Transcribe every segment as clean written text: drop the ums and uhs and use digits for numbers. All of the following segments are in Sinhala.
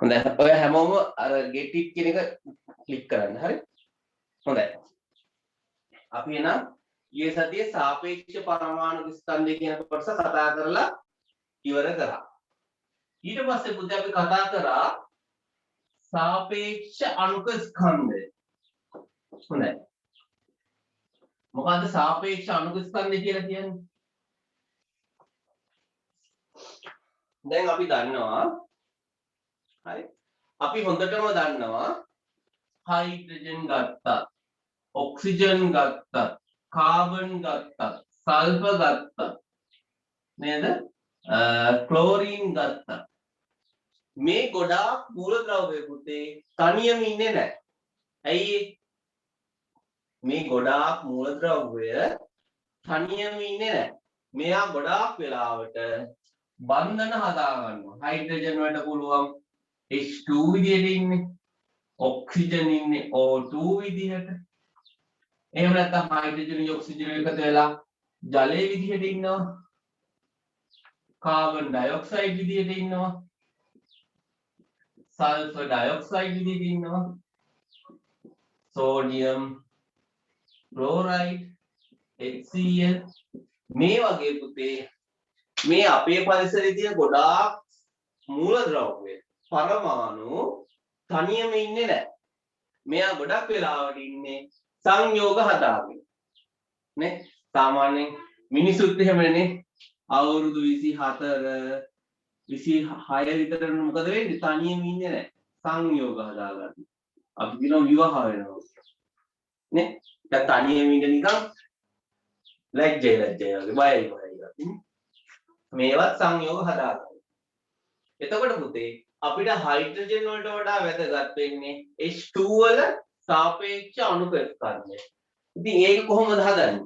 හොඳයි. ඔය හැමෝම අර get it කියන එක ක්ලික් කරන්න. හරි? හොඳයි. අපි එනම් ඊයේ සතියේ සාපේක්ෂ පරමාණු ස්කන්ධය කියන කොටස කතා කරලා ඉවර කරා. ඊට පස්සේ පුතේ අපි කතා කරා සාපේක්ෂ අණුක ස්කන්ධය. හොඳයි. මොකද්ද සාපේක්ෂ අණුක ස්කන්ධය කියලා කියන්නේ? දැන් අපි දන්නවා හරි අපි හොඳටම දන්නවා හයිඩ්‍රජන් ගත්තත් ඔක්සිජන් ගත්තත් කාබන් ගත්තත් සල්ෆර් ගත්තත් නේද ක්ලෝරින් ගත්තත් මේ ගොඩාක් මූලද්‍රව්‍ය පුතේ තනියම ඉන්නේ නැහැ. ඇයි මේ ගොඩාක් මූලද්‍රව්‍ය තනියම ඉන්නේ නැහැ. මෙයා ගොඩාක් වෙලාවට බන්ධන හදා ගන්නවා. හයිඩ්‍රජන් වලට පුළුවන් H2 විදියට ඉන්නේ. ඔක්සිජන් ඉන්නේ O2 විදියට. එහෙම නැත්නම් හයිඩ්‍රජන් ඔක්සිජන් එකතු වෙලා ජලයේ විදියට ඉන්නවා. කාබන් ඩයොක්සයිඩ් විදියට ඉන්නවා. සල්ෆර් ඩයොක්සයිඩ් විදියට ඉන්නවා. සෝඩියම් ක්ලෝරයිඩ් HCl මේ වගේ පුතේ මේ අපේ පරිසරයේ තියෙන ගොඩාක් මූලද්‍රව්‍ය පරමාණු තනියම ඉන්නේ නැහැ. මෙයා ගොඩක් වෙලාවට ඉන්නේ සංයෝග හදාගෙන. නේ? සාමාන්‍යයෙන් මිනිසුත් එහෙමනේ අවුරුදු 24 26 විතර මොකද වෙන්නේ? තනියම ඉන්නේ නැහැ. සංයෝග හදාගන්න. අපි කියනවා විවාහ වෙනවා. නේ? දැන් තනියම ඉන්න නිකන් ලැජ්ජයි වගේ බයයි වගේ. මේවත් සංයෝග හදාගන්න. එතකොට පුතේ අපිට හයිඩ්‍රජන් වලට වඩා වැදගත් වෙන්නේ H2 වල සාපේක්ෂ අණුක ස්කන්ධය. ඉතින් ඒක කොහොමද හදන්නේ?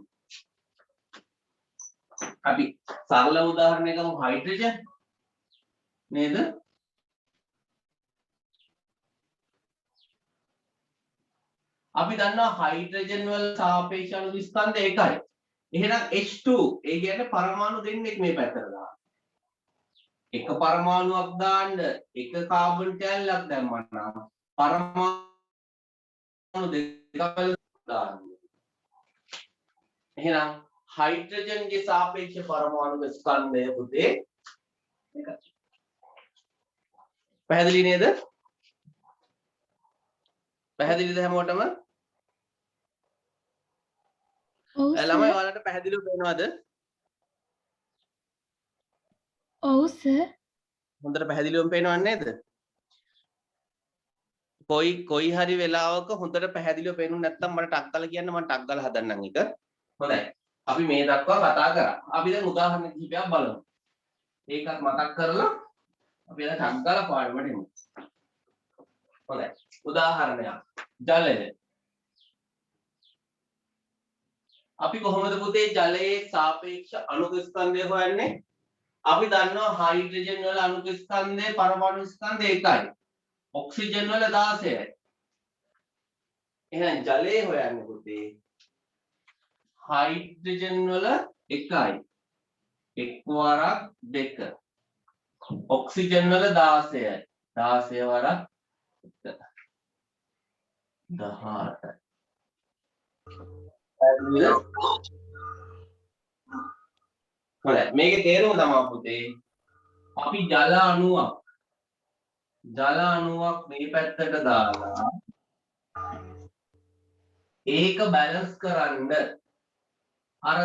අපි සරල උදාහරණයක් ගමු හයිඩ්‍රජන් නේද? අපි දන්නවා හයිඩ්‍රජන් වල සාපේක්ෂ අණු ස්කන්ධය එකයි. එහෙනම් H2 ඒ කියන්නේ පරමාණු දෙන්නෙක් මේ පැත්තට දාන්න. එක පරමාණුවක් දාන්න එක කාබන් කැලලක් දැම්මම පරමාණු දෙකක් දාන්න. එහෙනම් හයිඩ්‍රජන්ගේ සාපේක්ෂ පරමාණු ස්කන්ධය පුතේ එකයි. පැහැදිලි නේද? පැහැදිලිද හැමෝටම? ළමයි ඔයාලට පැහැදිලිව පේනවද? ඔව් සර්. හොඳට පැහැදිලිවම පේනව නේද? කොයි හරි වෙලාවක හොඳට පැහැදිලිව පේනුනේ නැත්නම් මට ටක් ගාලා කියන්න මම ටක් ගාලා හදන්නම් එක. හොඳයි. අපි මේ දක්වා කතා කරා. අපි දැන් උදාහරණ කිහිපයක් බලමු. ඒකත් මතක් කරලා අපි දැන් ටක් ගාලා පාඩමට එමු. හොඳයි. උදාහරණයක්. ජලය. අපි කොහොමද පුතේ ජලයේ සාපේක්ෂ අණුක ස්කන්ධය හොයන්නේ? අපි දන්නවා හයිඩ්‍රජන් වල අණුක ස්කන්ධය පරමාණු ස්කන්ධය එකයි. ඔක්සිජන් වල 16යි. එහෙනම් ජලයේ හොයන්නේ පුතේ හයිඩ්‍රජන් වල එකයි. එක් වරක් දෙක. ඔක්සිජන් වල 16යි. 16 වරක් 18යි. හොඳයි මේකේ තේරුම තමයි පුතේ අපි ජල අණුවක් මේ පැත්තට දාලා ඒක බැලන්ස් කරන්න අර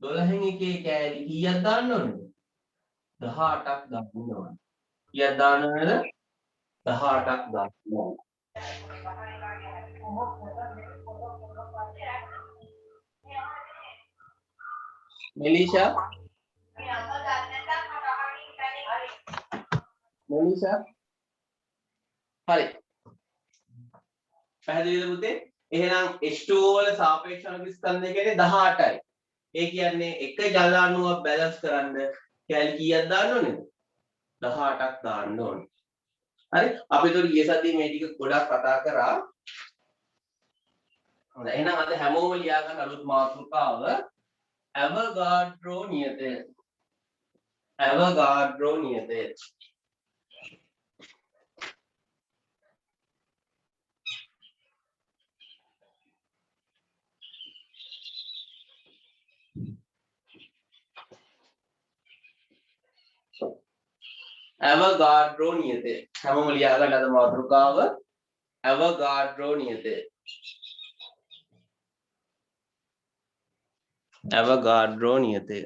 12න් එකේ කෑලි කීයක් දාන්න ඕනද 18ක් දාන්න ඕන කීයක් දාන්න ඕනද 18ක් දාන්න ඕන Melissa හරි පැහැදිලිද පුතේ එහෙනම් H2O වල සාපේක්ෂ අණු ස්කන්ධය කියන්නේ 18යි ඒ කියන්නේ එක ජල අණුවක් බැලන්ස් කරන්න කැලි කීයක් දාන්න ඕනේද 18ක් දාන්න ඕනේ හරි අපි ඒතකොට ඊයේ සතියේ මේ ටික ගොඩක් කතා කරා හොඳයි එහෙනම් අද හැමෝම ලියා ගන්න අලුත් මාතෘකාව Avogadro නියතය Avogadro නියතය. Avogadro නියතය. හැමෝම ලියා ගන්න අද මාතෘකාව Avogadro නියතය. Avogadro නියතය.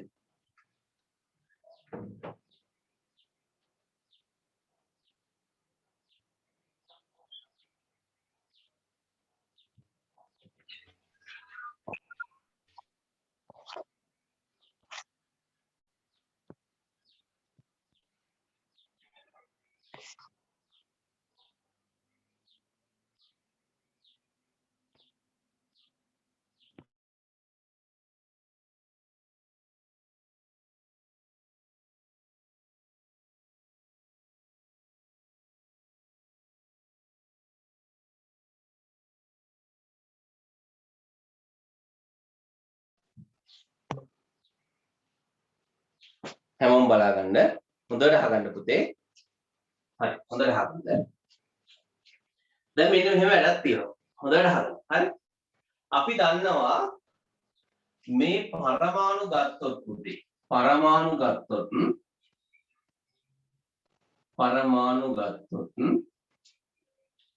හැමෝම බලා ගන්න. හොඳට අහගන්න පුතේ. හරි. හොඳට අහගන්න. දැන් මෙන්න මෙහෙම වැඩක් තියෙනවා. හොඳට අහගන්න. හරි. අපි දන්නවා මේ පරමාණු ගත්තොත් පුතේ. පරමාණු ගත්තොත්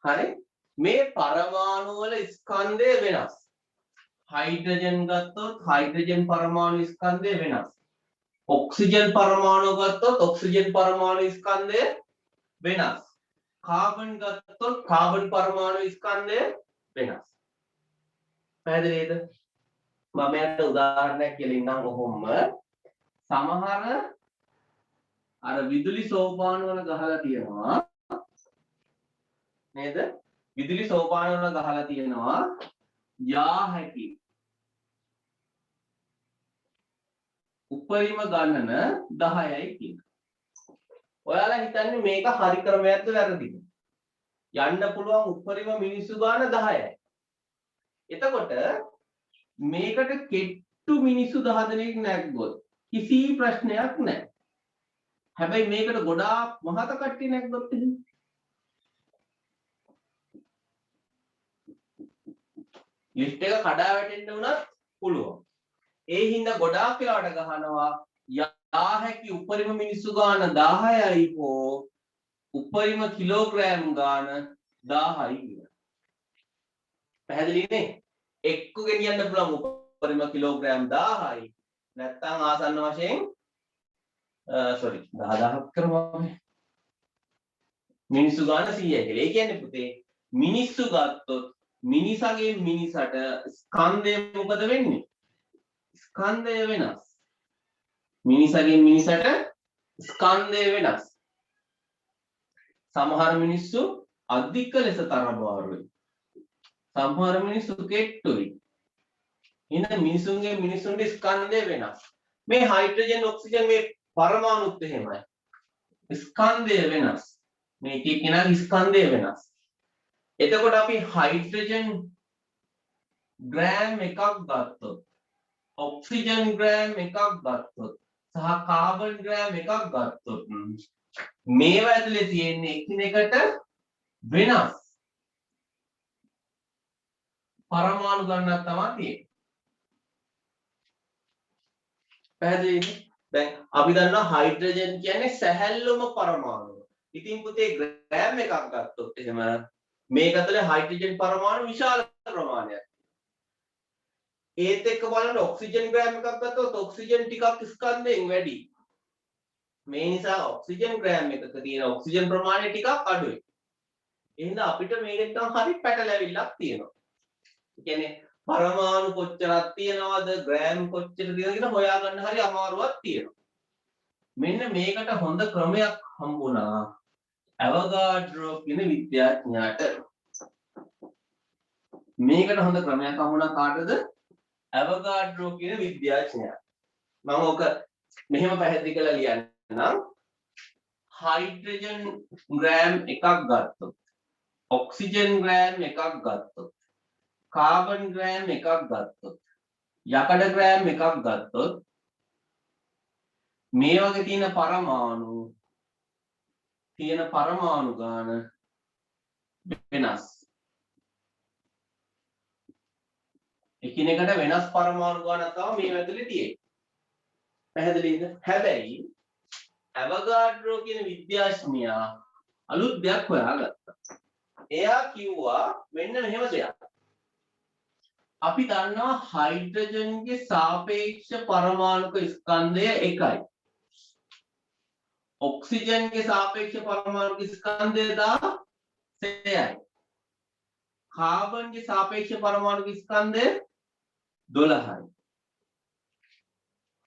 හරි. මේ පරමාණු වල ස්කන්ධය වෙනස්. හයිඩ්‍රජන් ගත්තොත් හයිඩ්‍රජන් පරමාණු ස්කන්ධය වෙනස්. ඔක්සිජන් පරමාණු ගත්තොත් ඔක්සිජන් පරමාණු ස්කන්ධය වෙනස්. කාබන් ගත්තොත් කාබන් පරමාණු ස්කන්ධය වෙනස්. පැහැදිලිද? මම යට උදාහරණයක් කියලා ඉන්නම් ඔහොම. සමහර අර විදුලි සෝපාන වල ගහලා තියෙනවා නේද? විදුලි සෝපාන වල ගහලා තියෙනවා යා හැකි උපරිම ගණන 10යි කියලා. ඔයාලා හිතන්නේ මේක හරි ක්‍රමයක්ද වැරදිද? යන්න පුළුවන් උපරිම මිනිස්සු ගාන 10යි. එතකොට මේකට කෙට්ටු මිනිස්සු 10 දෙනෙක් නැග්ගොත් කිසි ප්‍රශ්නයක් නැහැ. හැබැයි මේකට ගොඩාක් මහත කට්ටිය නැග්ගොත් එහෙම ලිස්ට් එක කඩා වැටෙන්න උනත් පුළුවන්. ඒ හින්දා ගොඩාක් වෙලාවට ගහනවා යා හැකි උපරිම මිනිස්සු ගාන 10යි හෝ උපරිම කිලෝග්‍රෑම් ගාන 1000යි කියලා. පැහැදිලි නේ? එක්ක ගෙනියන්න පුළුවන් උපරිම කිලෝග්‍රෑම් 1000යි. නැත්තම් ආසන්න වශයෙන් 10000ක් කරනවා. මිනිස්සු ගාන 100යි කියලා. ඒ කියන්නේ පුතේ මිනිස්සු ගත්තොත් මිනිසගේ මිනිසට ස්කන්ධය මොකද වෙන්නේ? ස්කන්ධය වෙනස්. මිනිසගෙන් මිනිසට ස්කන්ධය වෙනස්. සමහර මිනිස්සු අධික ලෙස තරබාරුයි. සමහර මිනිස්සු කෙට්ටුයි. එහෙනම් මිනිසුන්ගේ මිනිසුන්ගේ ස්කන්ධය වෙනස්. මේ හයිඩ්‍රජන් ඔක්සිජන් මේ පරමාණුත් එහෙමයි. ස්කන්ධය වෙනස්. මේ කිනාගේ ස්කන්ධය වෙනස්. එතකොට අපි හයිඩ්‍රජන් ග්‍රෑම් එකක් ගත්තොත් ඔක්සිජන් ග්‍රෑම් එකක් ගත්තොත් සහ කාබන් ග්‍රෑම් එකක් ගත්තොත් මේවා ඇතුලේ තියෙන්නේ එකිනෙකට වෙනස් පරමාණු ගණනක් තමයි තියෙන්නේ. පැහැදිලිද? දැන් අපි දන්නවා හයිඩ්‍රජන් කියන්නේ සැහැල්ලුම පරමාණුව. ඉතින් පුතේ ග්‍රෑම් එකක් ගත්තොත් එහෙම මේක ඇතුලේ හයිඩ්‍රජන් පරමාණු විශාල ප්‍රමාණයක්. ඒත් එක්ක බලන්න ඔක්සිජන් ග්‍රෑම් එකක් ගත්තොත් ඔක්සිජන් ටිකක් ස්කන්ධයෙන් වැඩි. මේ නිසා ඔක්සිජන් ග්‍රෑම් එකක තියෙන ඔක්සිජන් ප්‍රමාණය ටිකක් අඩුයි. එහෙනම් අපිට මේකෙන් තමයි හරි පැටලැවිල්ලක් තියෙනවා. ඒ කියන්නේ පරමාණු කොච්චරක් තියෙනවද ග්‍රෑම් කොච්චර තියෙනවද කියලා හොයාගන්න හරි අමාරුවක් තියෙනවා. මෙන්න මේකට හොඳ ක්‍රමයක් හම්බුණා ඇවෝගාඩ්‍රෝ කියන විද්‍යාඥයාට. මේකට හොඳ ක්‍රමයක් හම්බුණා කාටද? ඇවෝගාඩ්‍රෝ කියන විද්‍යාඥයා. මම ඕක මෙහෙම පැහැදිලි කරලා ලියන්නම්. හයිඩ්‍රජන් ග්‍රෑම් එකක් ගත්තොත් ඔක්සිජන් ග්‍රෑම් එකක් ගත්තොත් කාබන් ග්‍රෑම් එකක් ගත්තොත් යකඩ ග්‍රෑම් එකක් ගත්තොත් මේ වගේ තියෙන පරමාණු ගාන වෙනස්. එකිනෙකට වෙනස් පරමාණු ගානක් තමයි මේ ඇතුලේ තියෙන්නේ. පැහැදිලිද? හැබැයි ඇවගාඩ්‍රෝ කියන විද්‍යාඥයා අලුත් දෙයක් හොයාගත්තා. එයා කිව්වා මෙන්න මෙහෙම දෙයක්. අපි දන්නවා හයිඩ්‍රජන්ගේ සාපේක්ෂ පරමාණුක ස්කන්ධය එකයි. ඔක්සිජන්ගේ සාපේක්ෂ පරමාණුක ස්කන්ධය 16යි. කාබන්ගේ සාපේක්ෂ පරමාණුක ස්කන්ධය 12යි.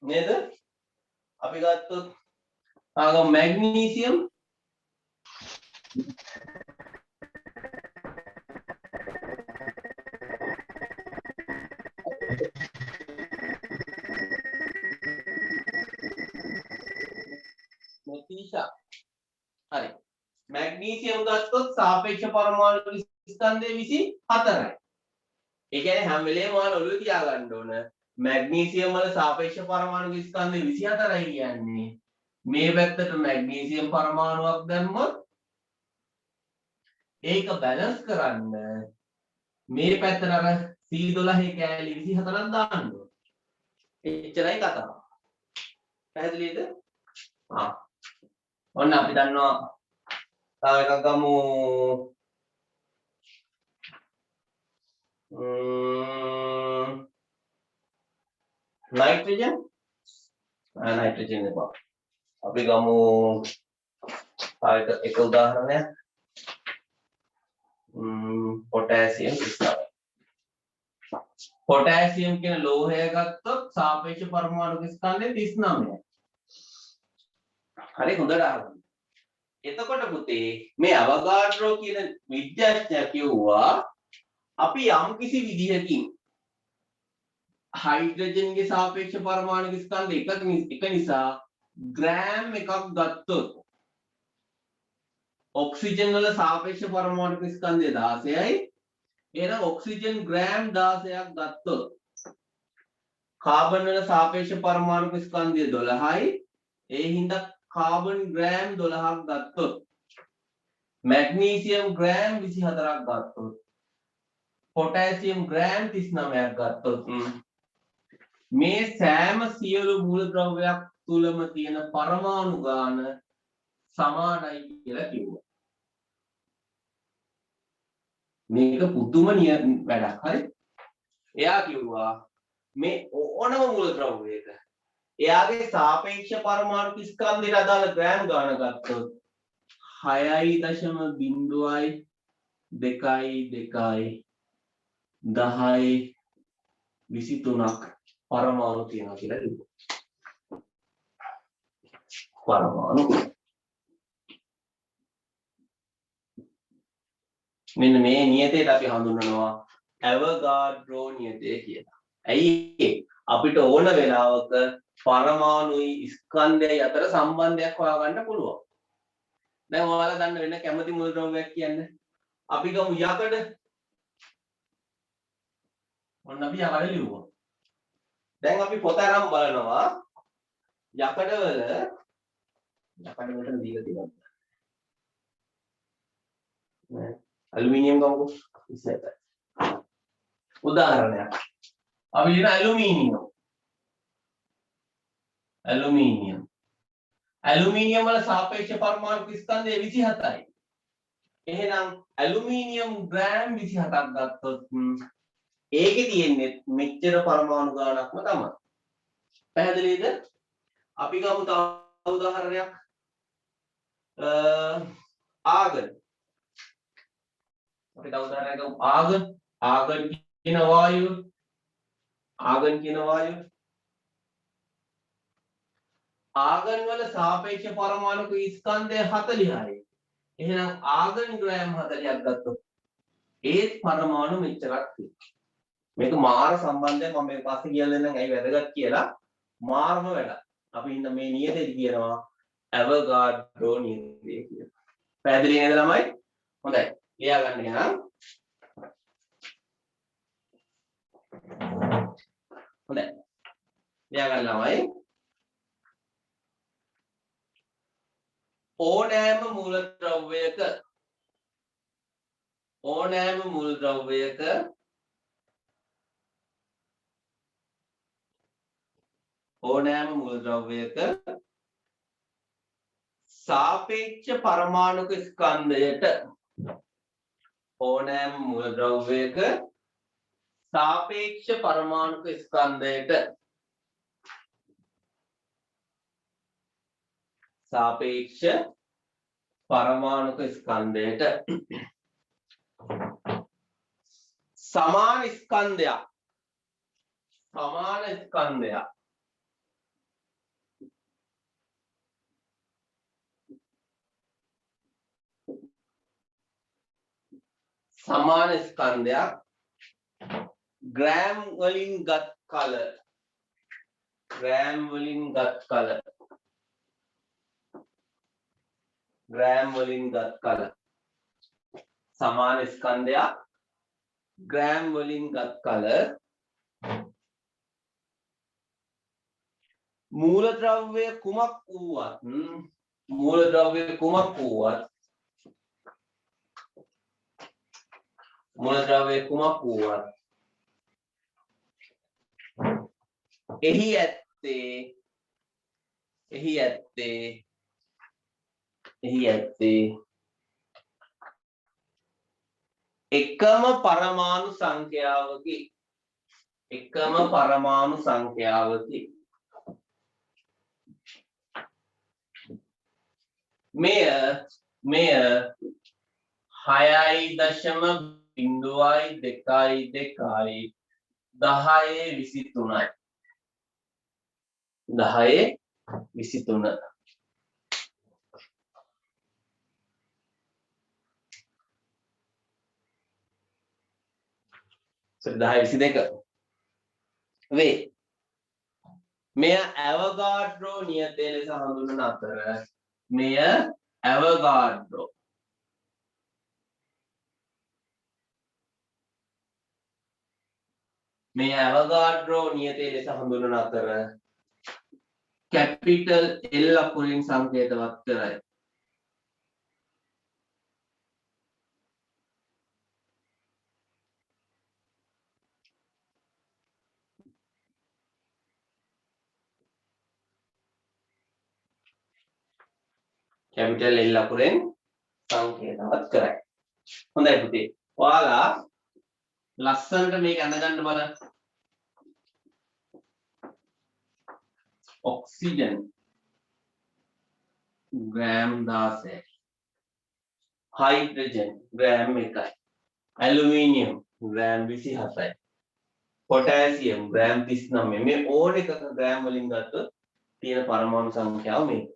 නේද? අපි ගත්තොත් මැග්නීසියම් මෙතිෂා හරි මැග්නීසියම් ගත්තොත් සාපේක්ෂ පරමාණු ස්කන්ධය 24යි. ඒ කියන්නේ හැම වෙලේම ඔයාලා ඔළුවේ තියාගන්න ඕන මැග්නීසියම් වල සාපේක්ෂ පරමාණු ස්කන්ධය 24යි කියන්නේ මේ පැත්තට මැග්නීසියම් පරමාණුවක් දැම්මොත් ඒක බැලන්ස් කරන්න මේ පැත්තට අර C12 කෑලි 24ක් දාන්න ඕන. එච්චරයි කතාව. පැහැදිලිද? ඔන්න අපි දන්නවා තව එකක් ගමු. නයිට්‍රජන් එපා. අපි ගමු තව එක උදාහරණයක්. පොටෑසියම් 39. පොටෑසියම් කියන ලෝහය ගත්තොත් සාපේක්ෂ පරමාණු ස්කන්ධය 39යි. හරි හොඳට අහගන්න. එතකොට පුතේ මේ අවගාඩ්‍රෝ කියන විද්‍යාඥයා කිව්වා අපි යම්කිසි විදිහකින් හයිඩ්‍රජන්ගේ සාපේක්ෂ පරමාණු ස්කන්ධ එක නිසා ග්‍රෑම් එකක් ගත්තොත් ඔක්සිජන් වල සාපේක්ෂ පරමාණු ස්කන්ධය 16යි. එහෙනම් ඔක්සිජන් ග්‍රෑම් 16ක් ගත්තොත් කාබන් වල සාපේක්ෂ පරමාණු ස්කන්ධය 12යි. ඒ හින්දා කාබන් ග්‍රෑම් 12ක් ගත්තොත් මැග්නීසියම් ග්‍රෑම් 24ක් ගත්තොත් පොටෑසියම් ග්‍රෑම් 39ක් ගත්තොත් මේ සෑම සියලු මූලද්‍රව්‍යයක් තුලම තියෙන පරමාණු ගාන සමානයි කියලා කිව්වා. මේක පුදුම වැඩක්. හරි. එයා කිව්වා මේ ඕනම මූලද්‍රව්‍යයක එයාගේ සාපේක්ෂ පරමාණු ස්කන්ධයට අදාළ ග්‍රෑම් ගාන ගත්තොත් 6.02යි 1023ක් පරමාණු තියෙනවා කියලා කිව්වා. පරමාණු මෙන්න මේ නියතයට අපි හඳුන්වනවා ඇවගාඩ්‍රෝ නියතය කියලා. ඇයි අපිට ඕන වෙලාවක පරමාණුයි ස්කන්ධයයි අතර සම්බන්ධයක් හොයාගන්න පුළුවන්. දැන් ඔයාලා දන්න වෙන කැමති මූලද්‍රව්‍යයක් කියන්නේ අපි ගමු යකඩ. ඔන්න අපි යකඩ ලියුවා. දැන් අපි පොත අරන් බලනවා යකඩ වලට දීලා තියෙනවා. ඇලුමිනියම් ගමුකෝ ඉස්සෙල්ට. උදාහරණයක්. අපි ලියන ඇලුමිනියම් වල සාපේක්ෂ පරමාණු ස්කන්ධය 27යි. එහෙනම් ඇලුමිනියම් ග්‍රෑම් 27ක් ගත්තොත් ඒකේ තියෙන්නේ මෙච්චර පරමාණු ගානක්ම තමයි. පැහැදිලිද? අපි ගමු තව උදාහරණයක්. ආගන්. අපි තව උදාහරණයක් ගමු. ආගන් කියන වායුව. ආගන් වල සාපේක්ෂ පරමාණු ස්කන්ධය 40යි. එහෙනම් ආගන් ග්‍රෑම් 40ක් ගත්තොත් ඒත් පරමාණු මෙච්චරක් තියෙනවා. මේක මාර සම්බන්ධයක්. මම මේ පස්සේ කියලා දෙන්නම් ඇයි වැදගත් කියලා. මාර්ම වැඩක්. අපි ඉන්න මේ නියතේ කියනවා ඇවගාඩ්‍රෝ නියතය කියලා. පැහැදිලි නේද ළමයි? හොඳයි. ලියා ගන්න එහෙනම්. හොඳයි. ලියා ගන්න ළමයි. ඕනෑම මූලද්‍රව්‍යයක සාපේක්ෂ පරමාණුක ස්කන්ධයට සමාන ස්කන්ධයක් ග්‍රෑම් වලින් ගත් කල සමාන ස්කන්ධයක් ග්‍රෑම් වලින් ගත් කල මූලද්‍රව්‍ය කුමක් වුවත් එහි ඇත්තේ එකම පරමාණු සංඛ්‍යාවකි මෙය 6.22 වේ. මෙය ඇවෝගාඩ්‍රෝ නියතය ලෙස හඳුන්වන අතර කැපිටල් L අකුරින් සංකේතවත් කරයි. හොඳයි පුතේ. ඔයාලා ලස්සනට මේක අඳගන්න බලන්න. ඔක්සිජන් ග්‍රෑම් 16යි. හයිඩ්‍රජන් ග්‍රෑම් 1යි. ඇලුමිනියම් ග්‍රෑම් 27යි. Potassium gram 39. මේ ඕන එකක ග්‍රෑම් වලින් ගත්තොත් තියෙන පරමාණු සංඛ්‍යාව මේක.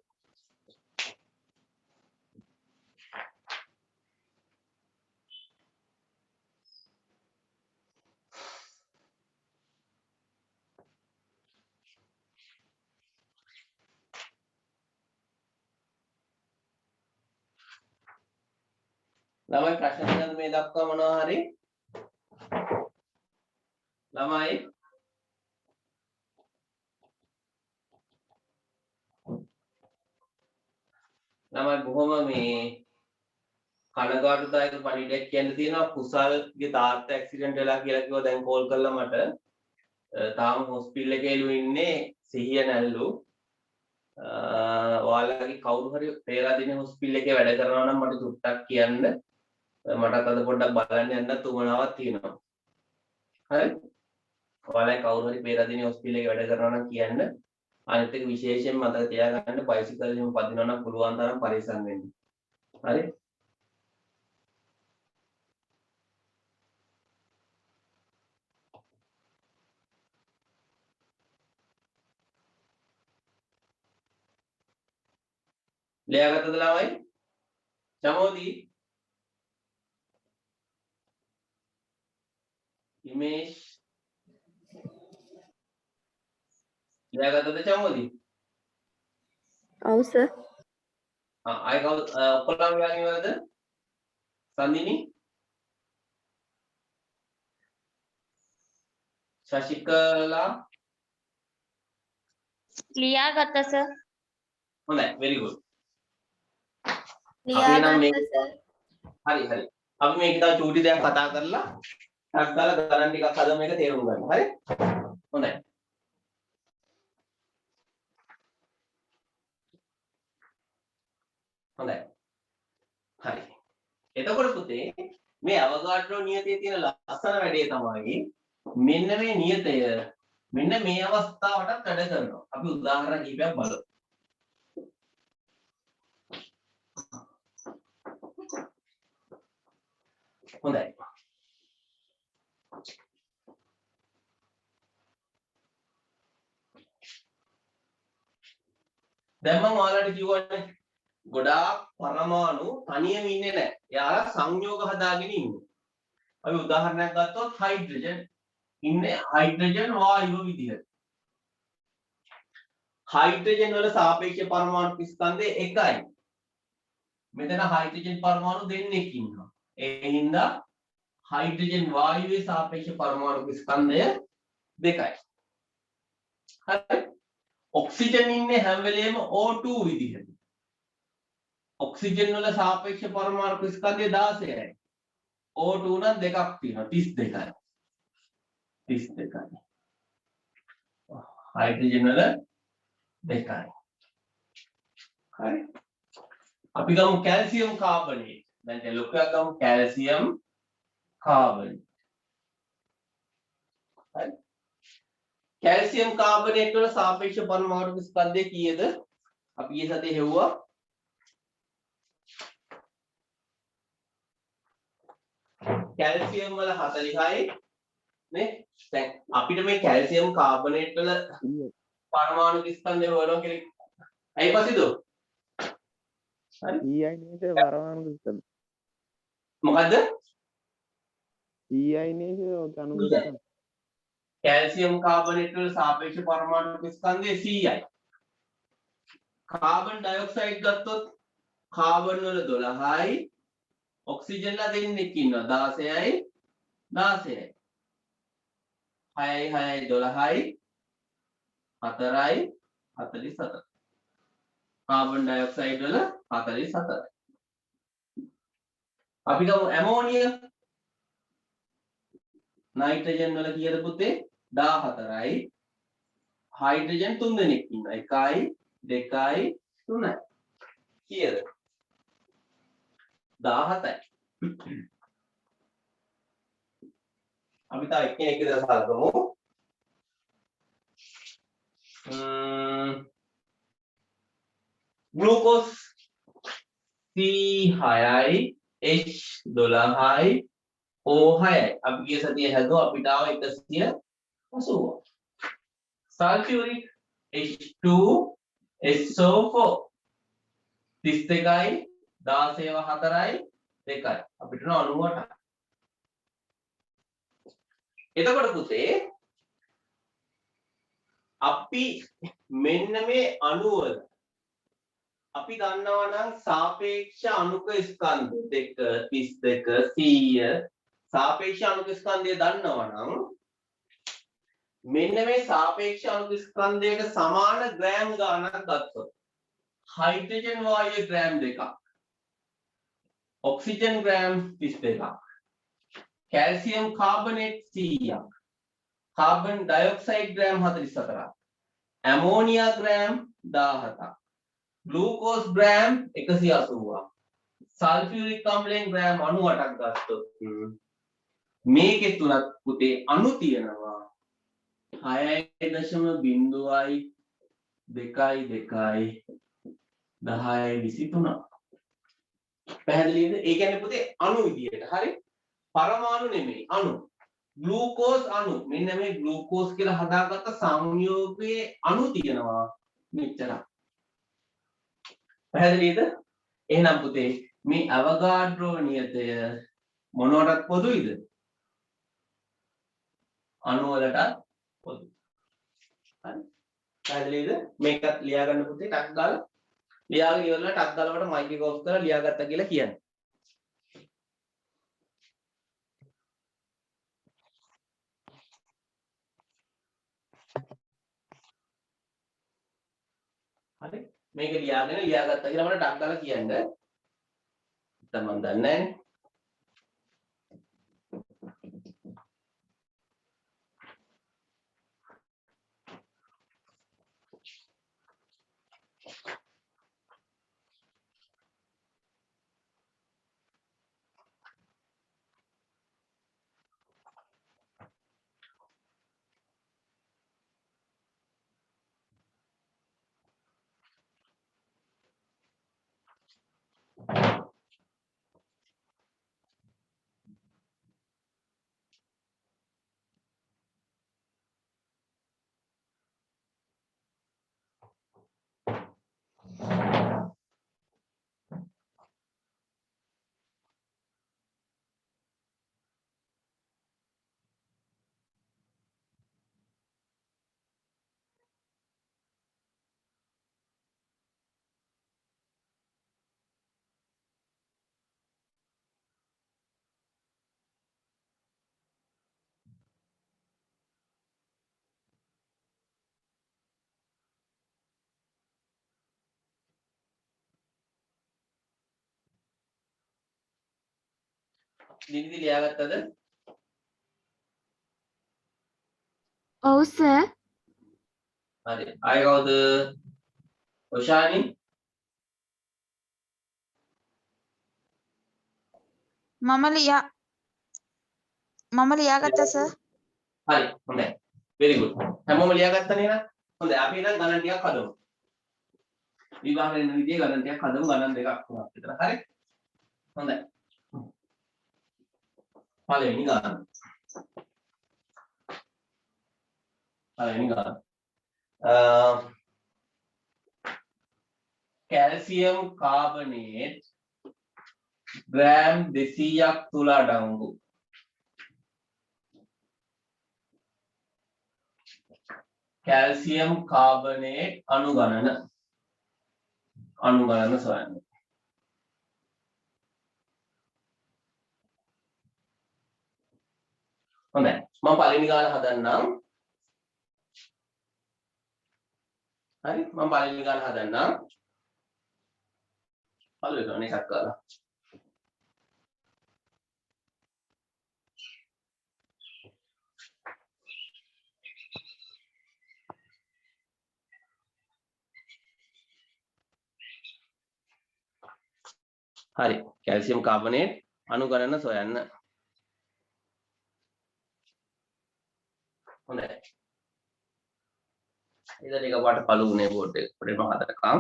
ළමයි ප්‍රශ්න තියෙනවද මේ දක්වා මොනවා හරි? ළමයි බොහොම මේ කනගාටුදායක පණිවිඩයක් කියන්න තියෙනවා. කුසල්ගේ තාත්තා ඇක්සිඩන්ට් වෙලා කියලා කිව්වා. දැන් කෝල් කළා මට. තාම හොස්පිටල් එකේ ඉන්නේ සිහිය නැල්ලු. ඔයාලගේ කවුරු හරි පේරාදෙණිය හොස්පිටල් එකේ වැඩ කරනවා නම් මට චුට්ටක් කියන්න. මටත් අද පොඩ්ඩක් බලන්න යන්න උවමනාවක් තියෙනවා. හරි? ඔයාලා කවුරු හරි පේරාදෙණිය හොස්පිටල් එකේ වැඩ කරනවා නම් කියන්න. අනිත් එක විශේෂයෙන් මතක තියාගන්න බයිසිකල් එකෙන් පදිනවා නම් පුළුවන් තරම් පරිස්සම් වෙන්න. හරි? ලියාගත්තද ළමයි? චමෝදි ඉමේෂ් ලියාගත්තද චමෝදි? ඔව් සර්. ආයි කවුද ඔක්කොම ලියාගන්නවද? සන්දිනි ශශිකලා ලියාගත්තා සර්. හොඳයි very good. අපි නම් මේ හරි හරි. අපි මේක තව චූටි දෙයක් කතා කරලා ටක් ගාලා ගණන් ටිකක් හදමු මේක තේරුම් ගන්න. හරි? හොඳයි. හොඳයි. හරි. එතකොට පුතේ මේ අවගාඩ්‍රෝ නියතයේ තියෙන ලස්සන වැඩේ තමයි මෙන්න මේ නියතය මෙන්න මේ අවස්ථාවටත් වැඩ කරනවා. අපි උදාහරණ කිහිපයක් බලමු. හොඳයි. දැන් මම ඔයාලට කිව්වනේ ගොඩාක් පරමාණු තනියම ඉන්නේ නැහැ. එයාලා සංයෝග හදාගෙන ඉන්නේ. අපි උදාහරණයක් ගත්තොත් හයිඩ්‍රජන් ඉන්නේ හයිඩ්‍රජන් වායුව විදිහට. හයිඩ්‍රජන් වල සාපේක්ෂ පරමාණු ස්කන්ධය එකයි. මෙතන හයිඩ්‍රජන් පරමාණු දෙකක් ඉන්නවා. ඒ හින්දා හයිඩ්‍රජන් වායුවේ සාපේක්ෂ පරමාණු ස්කන්ධය දෙකයි. හරි. ඔක්සිජන් ඉන්නේ හැම වෙලේම O2 විදිහට. ඔක්සිජන් වල සාපේක්ෂ පරමාණු ස්කන්ධය 16යි. O2 නම් දෙකක් තියෙනවා 32යි. 32යි. හයිඩ්‍රජන් වල දෙකයි. හරි. අපි ගමු කැල්සියම් කාබනේට්. දැන් ලොකුවක් ගමු කැල්සියම් කාබනේට්. හරි. කැල්සියම් කාබනේට් වල සාපේක්ෂ පරමාණු ස්කන්ධය කීයද? අපි ඊයේ සතියේ හෙව්වා. කැල්සියම් වල 40යි නේ. දැන් අපිට මේ කැල්සියම් කාබනේට් වල පරමාණු ස්කන්ධය හොයනවා කියලා. ඇයි පසිදෝ? හරි. EI නේද පරමාණු ස්කන්ධ. මොකද්ද? EI නේද අණු ස්කන්ධ. කැල්සියම් කාබනේට් වල සාපේක්ෂ පරමාණු ස්කන්ධය 100යි. කාබන් ඩයොක්සයිඩ් ගත්තොත් කාබන් වල 12යි ඔක්සිජන්ලා දෙන්නෙක් ඉන්නවා 16යි 16යි 6යි 6යි 12යි 4යි 47 කාබන් ඩයොක්සයිඩ් වල 47යි. අපි ගමු ඇමෝනියම් නයිට්‍රජන් වල කීයද පුතේ 14යි හයිඩ්‍රජන් 3 දෙනෙක් ඉන්නවා 1යි 2යි 3යි කීයද 17යි. අපි තව එක්කෙනෙක් විතර සලකමු. ග්ලූකෝස් C6යි H12යි O6යි. අපි ගිය සතියේ හැදුවා අපිට ආව 180. Sulphuric H2SO4 32යි 16ව 4යි 2යි. අපිට 98යි. එතකොට පුතේ අපි මෙන්න මේ අණු වල අපි දන්නවා නම් සාපේක්ෂ අණුක ස්කන්ධ 2 32 100 සාපේක්ෂ අණුක ස්කන්ධය දන්නවා නම් මෙන්න මේ සාපේක්ෂ අණුක ස්කන්ධයක සමාන ග්‍රෑම් ගාණක් ගත්තොත් හයිඩ්‍රජන් වායුවේ ග්‍රෑම් 2ක් ඔක්සිජන් ග්‍රෑම් 32ක් කැල්සියම් කාබනේට් 100ක් කාබන් ඩයොක්සයිඩ් ග්‍රෑම් 44ක් ඇමෝනියා ග්‍රෑම් 17ක් ග්ලූකෝස් ග්‍රෑම් 180ක් සල්ෆියුරික් අම්ලයෙන් ග්‍රෑම් 98ක් ගත්තොත් මේකේ තුනක් පුතේ අණු තියෙනවා 6.0යි 2යි 2යි 10යි 23 පැහැදිලිද? ඒ කියන්නේ පුතේ අණු විදියට හරි පරමාණු නෙමෙයි අණු ග්ලූකෝස් අණු මෙන්න මේ ග්ලූකෝස් කියලා හදාගත්ත සංයෝගයේ අණු තියෙනවා මෙච්චරක් පැහැදිලිද? එහෙනම් පුතේ මේ අවගාඩ්‍රෝ නියතය මොනවටත් පොදුයිද? අණු වලටත් පොදුයි. හරි. පැහැදිලිද? මේකත් ලියා ගන්න පුතේ ටක් ගාලා. ලියාගෙන ඉවරලා ටක් ගාලා මට මයික් එක ඔෆ් කරලා ලියාගත්තා කියලා කියන්න. හරි. මේක ලියාගත්තා කියලා මට ටක් දාලා කියන්න. නැත්නම් මම දන්නේ නැහැ. නිදි ලියාගත්තද? ඔව් සර්. හරි. ආයෙ කවුද? ඔෂානි? මම ලියාගත්තා සර්. හරි. හොඳයි. very good. හැමෝම ලියාගත්තනේ නේද? හොඳයි. අපි එහෙනම් ගණන් ටිකක් හදමු. විභාගයෙන් එන විදිහේ ගණන් ටිකක් හදමු. ගණන් දෙකක් තුනක් විතර. හරි? හොඳයි. පළවෙනි ගණන. කැල්සියම් කාබනේට් ග්‍රෑම් 200ක් තුල අඩංගු කැල්සියම් කාබනේට් අණු ගණන සොයන්න. හොඳයි. මම පළවෙනි ගාන හදන්නම්. හරි මම පළවෙනි ගාන හදන්නම්. පළවෙනි ගාන එකක් කරලා. හරි කැල්සියම් කාබනේට් අණු ගණන සොයන්න. හොඳයි. ඉතින් එක පාට පළවෙනි බෝඩ් එක පොඩ්ඩක් හදනකම්.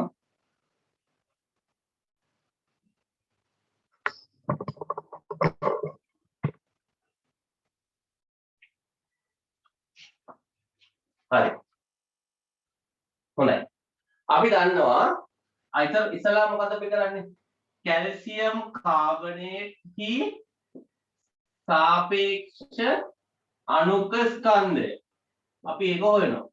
හරි. හොඳයි. අපි දන්නවා අයිතර ඉස්සලා මොකද අපි කරන්නේ? කැල්සියම් කාබනේට් හි සාපේක්ෂ අණුක ස්කන්ධය. අපි ඒක හොයනවා.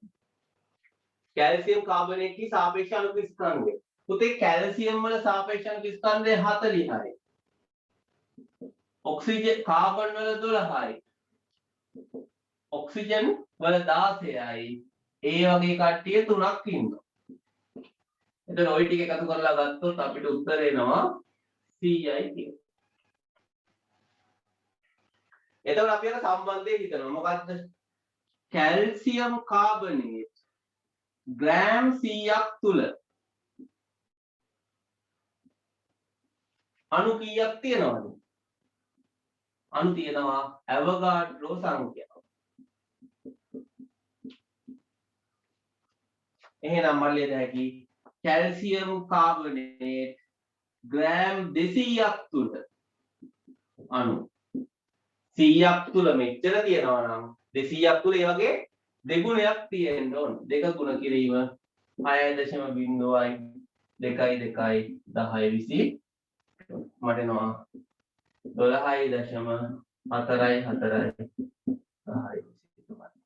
කැල්සියම් කාබනේට් හි සාපේක්ෂ අණුක ස්කන්ධය. පුතේ කැල්සියම් වල සාපේක්ෂ අණුක ස්කන්ධය 40යි. ඔක්සිජන් කාබන් වල 12යි. ඔක්සිජන් වල 16යි. ඒ වගේ කට්ටිය තුනක් ඉන්නවා. එතන ওই ටික එකතු කරලා ගත්තොත් අපිට උත්තර එනවා 100යි කියලා. එතකොට අපි අර සම්බන්ධය හිතනවා මොකද්ද? කැල්සියම් කාබනේට් ග්‍රෑම් 100ක් තුල අණු කීයක් තියෙනවද? අණු තියෙනවා ඇවෝගාඩ්‍රෝ සංඛ්‍යාව. එහෙනම් මම ලියද හැකි කැල්සියම් කාබනේට් ග්‍රෑම් 200ක් තුල අණු 100ක් තුල මෙච්චර තියෙනවා නම් 200ක් තුල ඒ වගේ දෙගුණයක් තියෙන්න ඕන. දෙක ගුණ කිරීම 6.0යි 2යි 2යි 10යි 20 මට එනවා 12.4යි 4යි 10යි 20.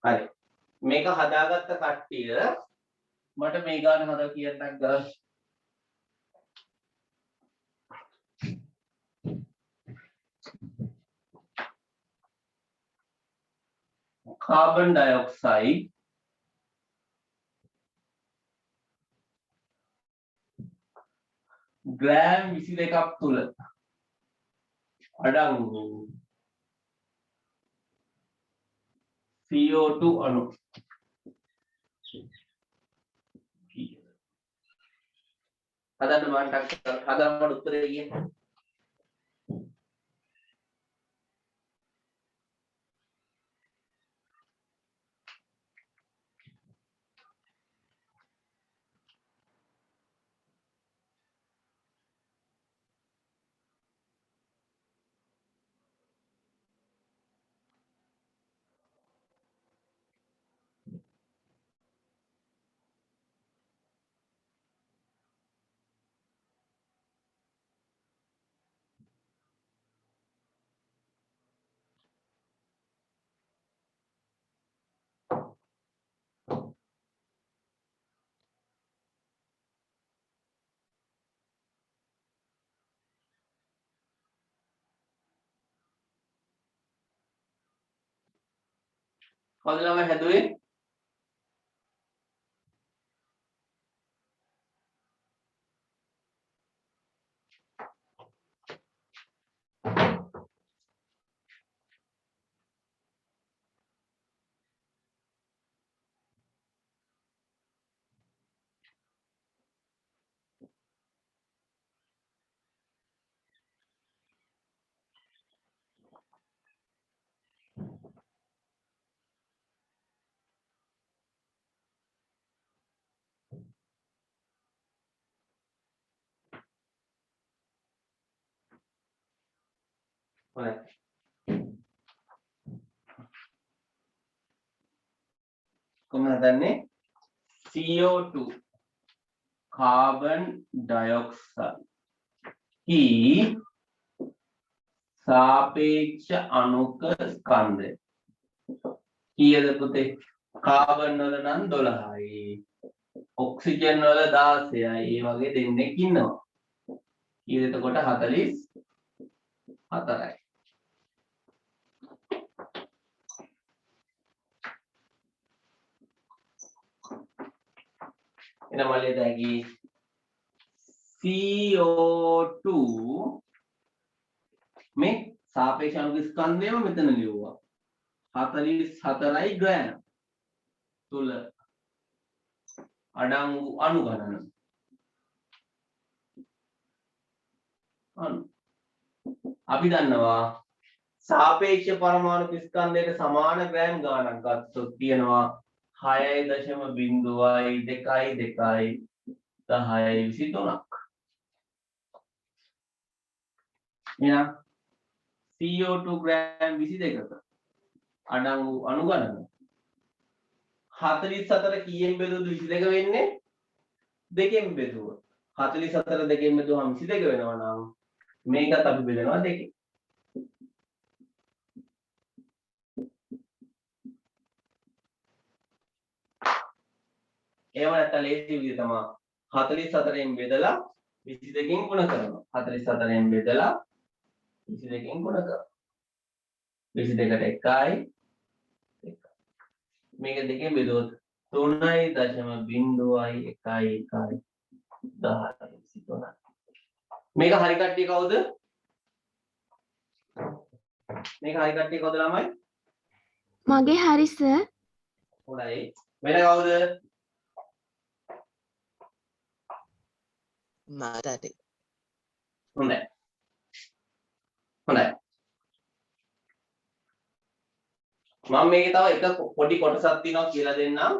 හරි මේක හදාගත්ත කට්ටිය මට මේ ගාන හදා කියන්නක් ගන්න. carbon dioxide ග්‍රෑම් 22ක් තුල අඩංගු CO2 අණු හදන්න මට හදන්න මට උත්තරේ කියන්නේ කවුද ළමයි හැදුවේ? හොඳයි. කොහොමද හදන්නේ? CO2 carbon dioxide ही सापेक्ष අණුක ස්කන්ධය කීයද පුතේ? කාබන් වල නම් 12යි ඔක්සිජන් වල 16යි ඒ වගේ දෙන්නෙක් ඉන්නවා. කීයද එතකොට? 44යි. එන මල්ලේ දැගි CO2 මේ සාපේක්ෂ අණුක ස්කන්ධයම මෙතන ලියුවා 44යි ග්‍රෑම් තුල අඩංගු අණු ගණන අපි දන්නවා සාපේක්ෂ පරමාණු ස්කන්ධයට සමාන ග්‍රෑම් ගණනක් ගත්තොත් තියෙනවා 6.22 එහෙනම් CO2 ග්‍රෑම් 22ක අඩංගු අණු ගණන 44 කීයෙන් බෙදුවද 22 වෙන්නේ? දෙකෙන් බෙදුවා. 44 දෙකෙන් බෙදුවම 22 වෙනවා නම් මේකත් අපි බෙදනවා දෙකෙන්. එහෙම නැත්නම් ලේසි විදිය තමයි 44න් බෙදලා 22කින් ගුණ කරනවා. 44න් බෙදලා 22කින් ගුණ කරනවා. 22ට 1යි මේක දෙකෙන් බෙදුවොත් 3.0111 මේක හරි කට්ටිය කවුද? මේක හරි කට්ටිය කවුද ළමයි? මගේ හරි සර්. හොඳයි. වෙන කවුද? මාතටේ. හොඳයි. හොඳයි. මම මේකේ තව එක පොඩි කොටසක් තියෙනවා කියලා දෙන්නම්.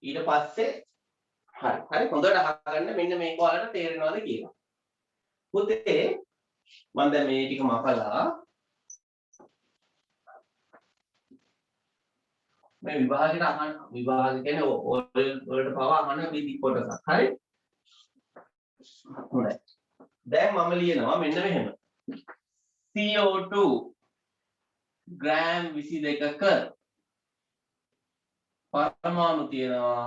ඊට පස්සේ හරි හොඳට අහගන්න මෙන්න මේක ඔයාලට තේරෙනවද කියලා. පුතේ මම දැන් මේ ටික මකලා මේ විභාගයට අහන්න විභාග කියන්නේ වලට පවා අහන්න විදි කොටසක්. හරි? හොඳයි. දැන් මම ලියනවා මෙන්න මෙහෙම. CO2 ග්‍රෑම් 22ක පරමාණු තියෙනවා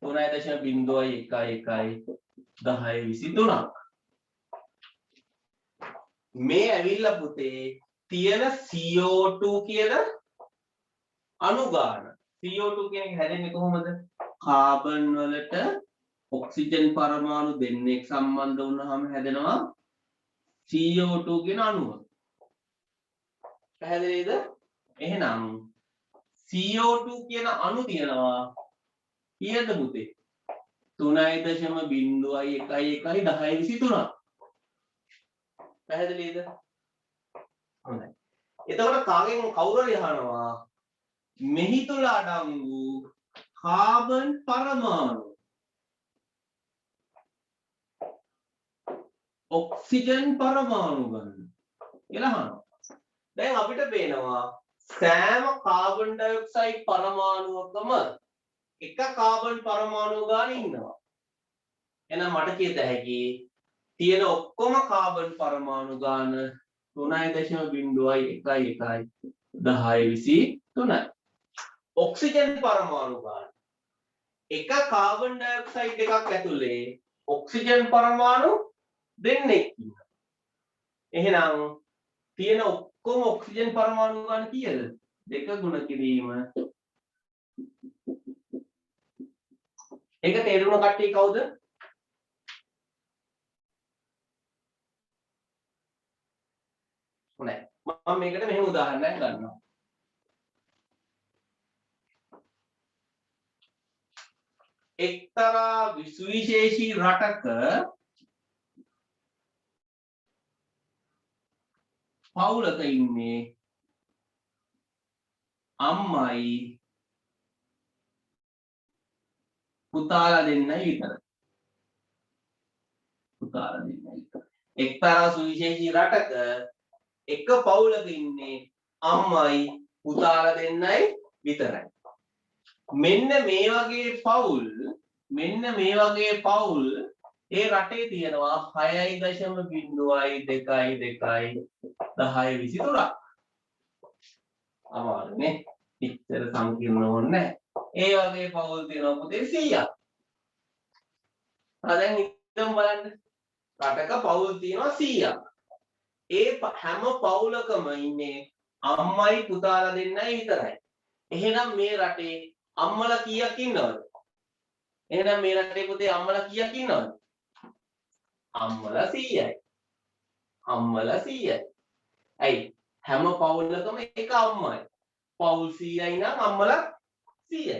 3.0111 මේ ඇවිල්ලා පුතේ තියෙන CO2 කියන අණු ගාන CO2 කියන එක හැදෙන්නේ කොහොමද? කාබන් වලට ඔක්සිජන් පරමාණු දෙන්නෙක් සම්බන්ධ වුණාම හැදෙනවා CO2 කියන අණුව. පැහැදිලිද? එහෙනම් CO2 කියන අණු තියෙනවා කීයද පුතේ? 3.0111 පැහැදිලිද? හොඳයි. එතකොට කවුරු හරි අහනවා මෙහි තුල අඩංගු කාබන් පරමාණු ඔක්සිජන් පරමාණු ගන්න කියලා අහනවා. දැන් අපිට පේනවා සෑම කාබන් ඩයොක්සයිඩ් පරමාණුවකම එක කාබන් පරමාණු ගාන ඉන්නවා. එහෙනම් මට කියත හැකි තියෙන ඔක්කොම කාබන් පරමාණු ගාන 3.0111 ඔක්සිජන් පරමාණු ගාන එක කාබන් ඩයොක්සයිඩ් එකක් ඇතුලේ ඔක්සිජන් පරමාණු දෙන්නෙක් ඉන්නවා. එහෙනම් තියෙන ඔක්කොම ඔක්සිජන් පරමාණු ගාන කීයද? 2 ගුණ කිරීම. ඒක තේරුණ කට්ටිය කවුද? හොඳයි. මම මේකට මෙහෙම උදාහරණයක් ගන්නවා. එක්තරා විශේෂී රටක පවුලක ඉන්නේ අම්මයි පුතාලා දෙන්නයි විතරයි. එක්තරා සුවිශේෂී රටක එක පවුලක ඉන්නේ අම්මයි පුතාලා දෙන්නයි විතරයි. මෙන්න මේ වගේ පවුල් ඒ රටේ තියෙනවා 6.0222 අමාරුනේ. ඉතර සංකීර්ණ ඕනේ. ඒ වගේ පවුල් තියෙනවා පුතේ 100ක්. දැන් ඉතින් බලන්න. රටක පවුල් තියෙනවා 100ක්. ඒ හැම පවුලකම ඉන්නේ අම්මයි පුතාලා දෙන්නයි විතරයි. එහෙනම් මේ රටේ අම්මලා කීයක් ඉන්නවද? එහෙනම් මේ රටේ පුතේ අම්මලා කීයක් ඉන්නවද? අම්මලා 100යි. ඇයි? හැම පවුලකම එක අම්මයි. පවුල් 100යි නම් අම්මලා 100යි.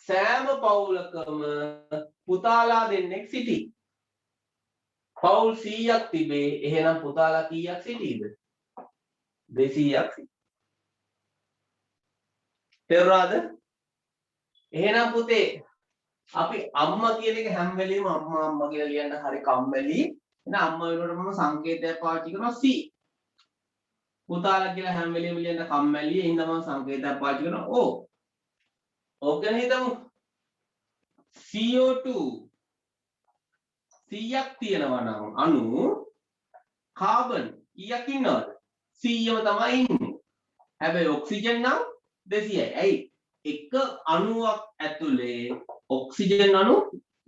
සෑම පවුලකම පුතාලා දෙන්නෙක් සිටී. පවුල් 100ක් තිබේ. එහෙනම් පුතාලා කීයක් සිටීද? 200ක්. තේරුණාද? එහෙනම් පුතේ අපි අම්මා කියන එක හැම වෙලෙම අම්මා කියලා ලියන්න හරි කම්මැලි. එහෙනම් අම්මා වෙනුවට මම සංකේතයක් පාවිච්චි කරනවා C. පුතාලා කියලා හැම වෙලෙම ලියන්න කම්මැලි. එහෙනම් මම සංකේතයක් පාවිච්චි කරනවා O. ඕක ගැන හිතමු. CO2 100ක් තියෙනවා නම් අණු කාබන් කීයක් ඉන්නවද? 100ම තමයි ඉන්නේ. හැබැයි ඔක්සිජන් නම් 200යි. ඇයි? එක අණුවක් ඇතුලේ ඔක්සිජන් අණු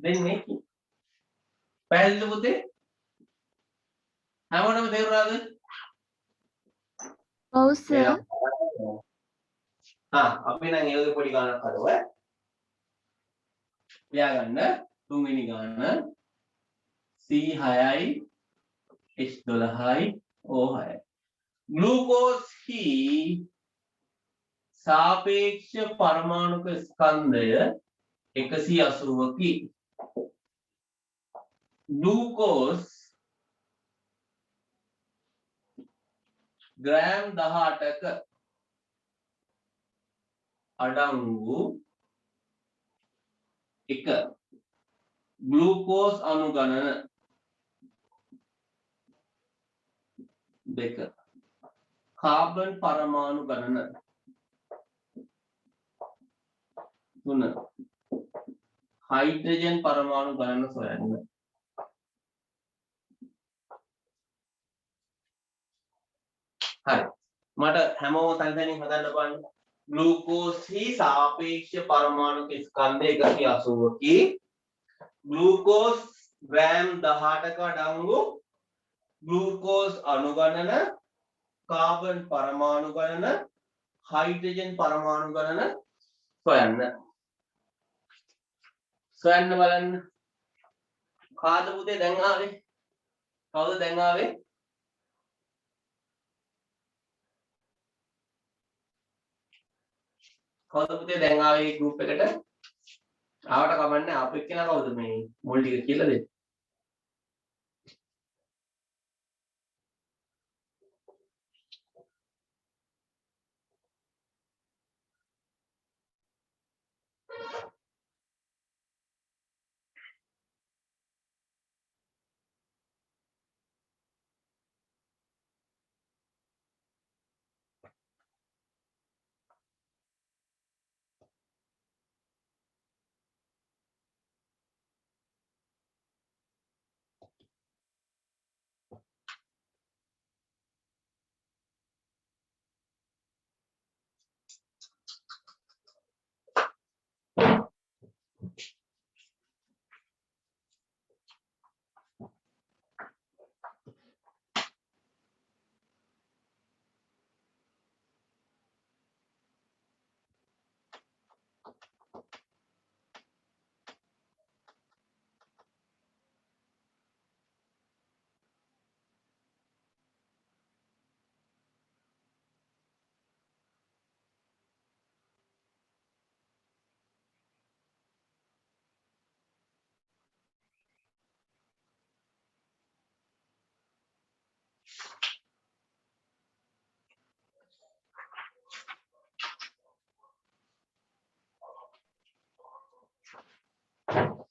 දෙන්නේ. පැහැදිලිද පුතේ? හැමෝටම තේරුණාද? ඔව් සර්. අපි නම් ඒ වගේ පොඩි ගානක් හදව. ලියාගන්න තුන්වෙනි ගාන C6යි H12යි O6යි. ග්ලූකෝස් හි සාපේක්ෂ පරමාණුක ස්කන්ධය 180කි. ග්ලූකෝස් ග්‍රෑම් 18ක අඩංගු එක ග්ලූකෝස් අණු ගණන 2 කාබන් පරමාණු ගණන 3 හයිඩ්‍රජන් පරමාණු ගණන සොයන්න. හරි. මට හැමෝම තනි තනියෙන් හදන්න බලන්න. ग्लूकोज ही सापेक्ष परमाणु स्कंध 180 की ग्लूकोज ग्राम 18ක අඩංගු ग्लूकोज අණුගණන කාබන් පරමාණු ගණන හයිඩ්‍රජන් පරමාණු ගණන සොයන්න බලන්න කාද පුතේ දැන් ආවේ කවුද දැන් ආවේ කවුද පුතේ දැන් ආවේ ගෲප් එකට ආවට කමන්නේ ආපු එක්කෙනා කවුද මේ මුල් ටික කියලා දෙන්න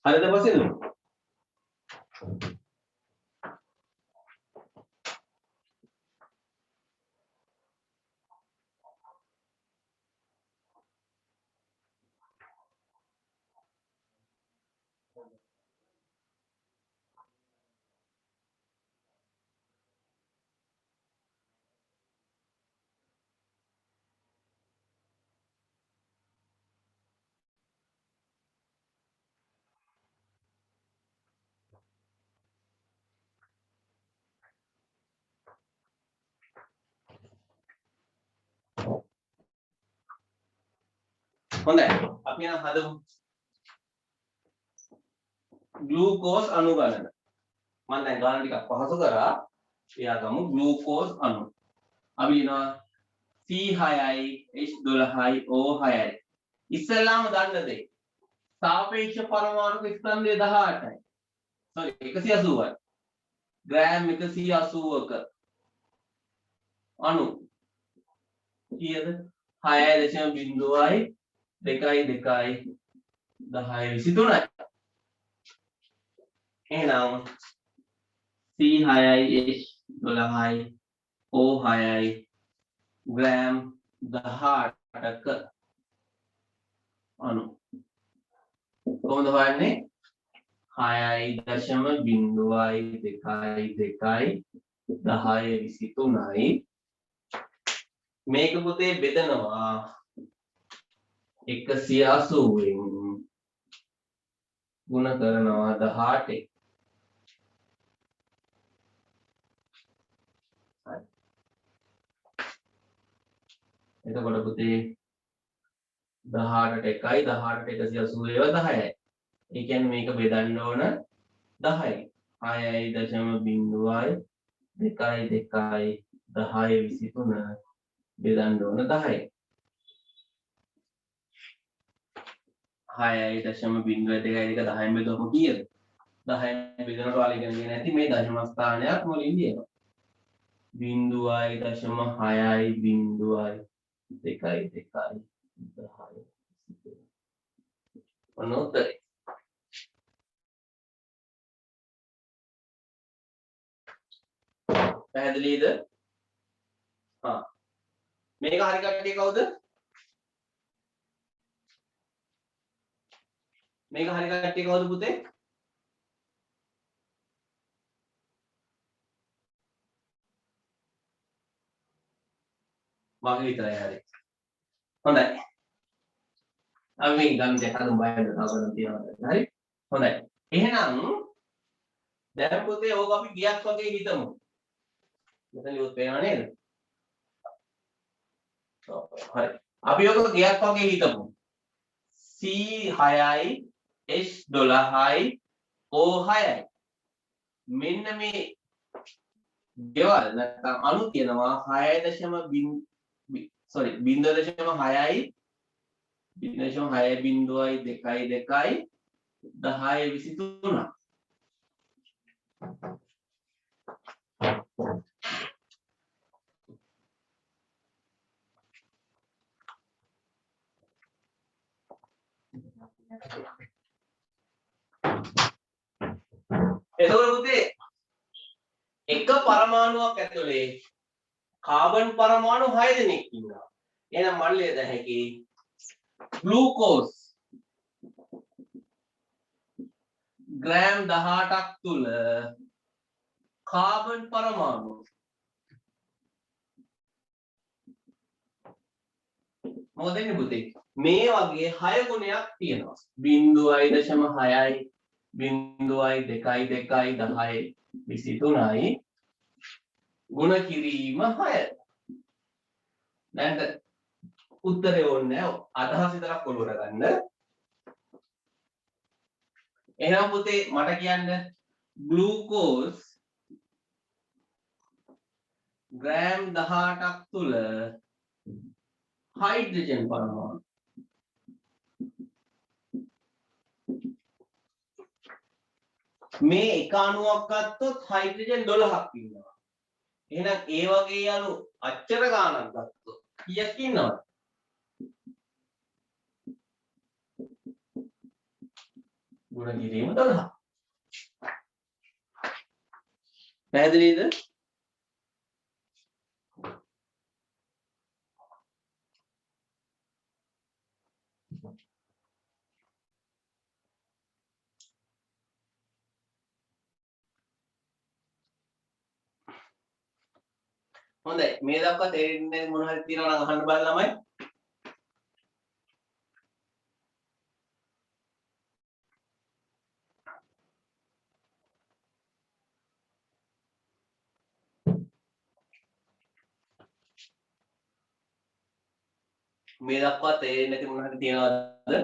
හරිද පස්සේ හොඳයි අපි යන හදමු ග්ලූකෝස් අණු ගණන මම දැන් ගාන ටිකක් පහසු කරා එයා ගමු ග්ලූකෝස් අණු අපි ලියනවා C6යි H12යි O6යි ඉස්සෙල්ලාම දන්න දේ සාපේක්ෂ පරමාණු ස්කන්ධය 18යි sorry 180යි ග්‍රෑම් 180ක අණු කීයද 6.0යි 2.2යි 10.23යි එහෙනම් C6යි H12යි O6යි ග්‍රෑම් 18ක අණු කොහොමද හොයන්නේ 6.0යි 2.2යි 10.23යි මේක පුතේ බෙදනවා 180න් ಗುಣ කරනවා 18 එතකොට පුතේ 18ට 1යි 18ට 180 ඒවා 10යි. ඒ කියන්නේ මේක බෙදන්න ඕන 10යි. 6.0යි 2.2යි 10.23 බෙදන්න ඕන 10යි. 6.0.2 10න් බෙදුවම කීයද? 10න් බෙදනකොට ඔයාලා ඉගෙන ගන්න ඇති මේ දශම ස්ථානයක් මුලින් ලියනවා. 0.6යි 2.2යි 10. ඔන්න උත්තරේ. පැහැදිලිද? මේක හරි කට්ටිය කවුද? මේක හරි කට්ටිය කවුද පුතේ? මගේ විතරයි හරි. හොඳයි. අපි මේ ගණිතය හදමු බයද තවනම් තියෙනවා. හරි. හොඳයි. එහෙනම් දැන් පුතේ ඕක අපි ගියක් වගේ හිතමු. මෙතන ලියුත් පේනව නේද? ඔව්. හරි. අපි ඕක ගියක් වගේ හිතමු. C 6යි H 12යි O 6යි. මෙන්න මේ ගෙවල් නැත්නම් අණු තියෙනවා 6.0 sorry 0.6යි 0.6 බිංදුවයි 2යි 2යි 10යි 23ක්. එතකොට පුතේ එක පරමාණුවක් ඇතුලේ කාබන් පරමාණු 6 දෙනෙක් ඉන්නවා. එහෙනම් මම ලියද හැකි ග්ලූකෝස් ග්‍රෑම් 18ක් තුල කාබන් පරමාණු මොකද වෙන්නේ පුතේ? මේ වගේ 6 ගුණයක් තියෙනවා. 0.6යි 0.2යි 2යි 10යි 23යි ගුණ කිරීම 6. දැන් උත්තරේ ඕනේ නැහැ. අදහස් විතරක් ඔලුවට ගන්න. එහෙනම් පුතේ මට කියන්න ග්ලූකෝස් ග්‍රෑම් 18ක් තුල හයිඩ්‍රජන් පරමාණු මේ එක අණුවක් ගත්තොත් හයිඩ්‍රජන් 12ක් ඉන්නවා. එහෙනම් ඒ වගේ අණු අච්චර ගාණක් ගත්තොත් කීයක් ඉන්නවද? ගුණ කිරීම 12. පැහැදිලිද? හොඳයි මේ දක්වා තේරෙන්නේ මොන හරි තියෙනවා නම් අහන්න බලන්න ළමයි. මේ දක්වා තේරෙන්නේ නැති මොන හරි තියෙනවද?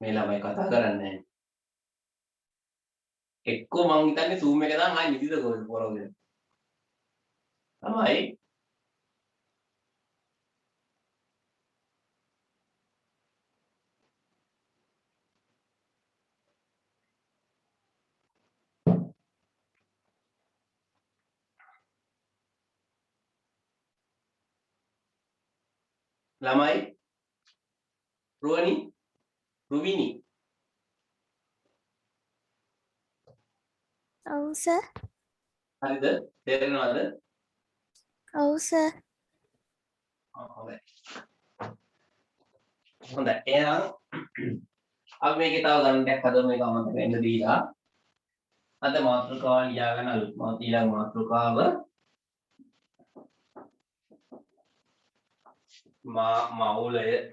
මේ ළමයි කතා කරන්නේ නැහැ. එක්කෝ මං හිතන්නේ Zoom එක දාන්න ආයි නිදිද පොරවගෙන. තමයි. ළමයි රුවනි රුවිනි ඔව් සර්. හරිද? තේරෙනවද? ඔව් සර්. හොඳයි. හොඳයි. එහෙනම් අපි මේකේ තව ගණනයක් හදමු මේක අමතක වෙන්න දීලා. අද මාතෘකාව ලියාගෙන අලුත් ඊළඟ මාතෘකාව මවුලය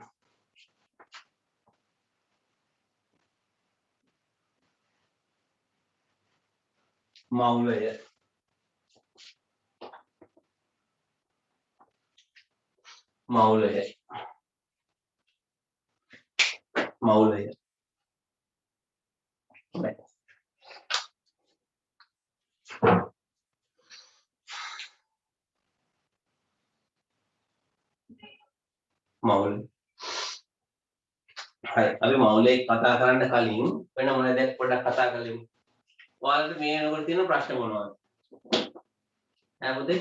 මවුලය මවුලය මවුලය හොඳයි. මවුල හරි අපි මවුලේ කතා කරන්න කලින් වෙන මොනවද පොඩ්ඩක් කතා කරමු. ඔයාලට මේ වෙනකොට තියෙන ප්‍රශ්න මොනවද? ඈ පුතේ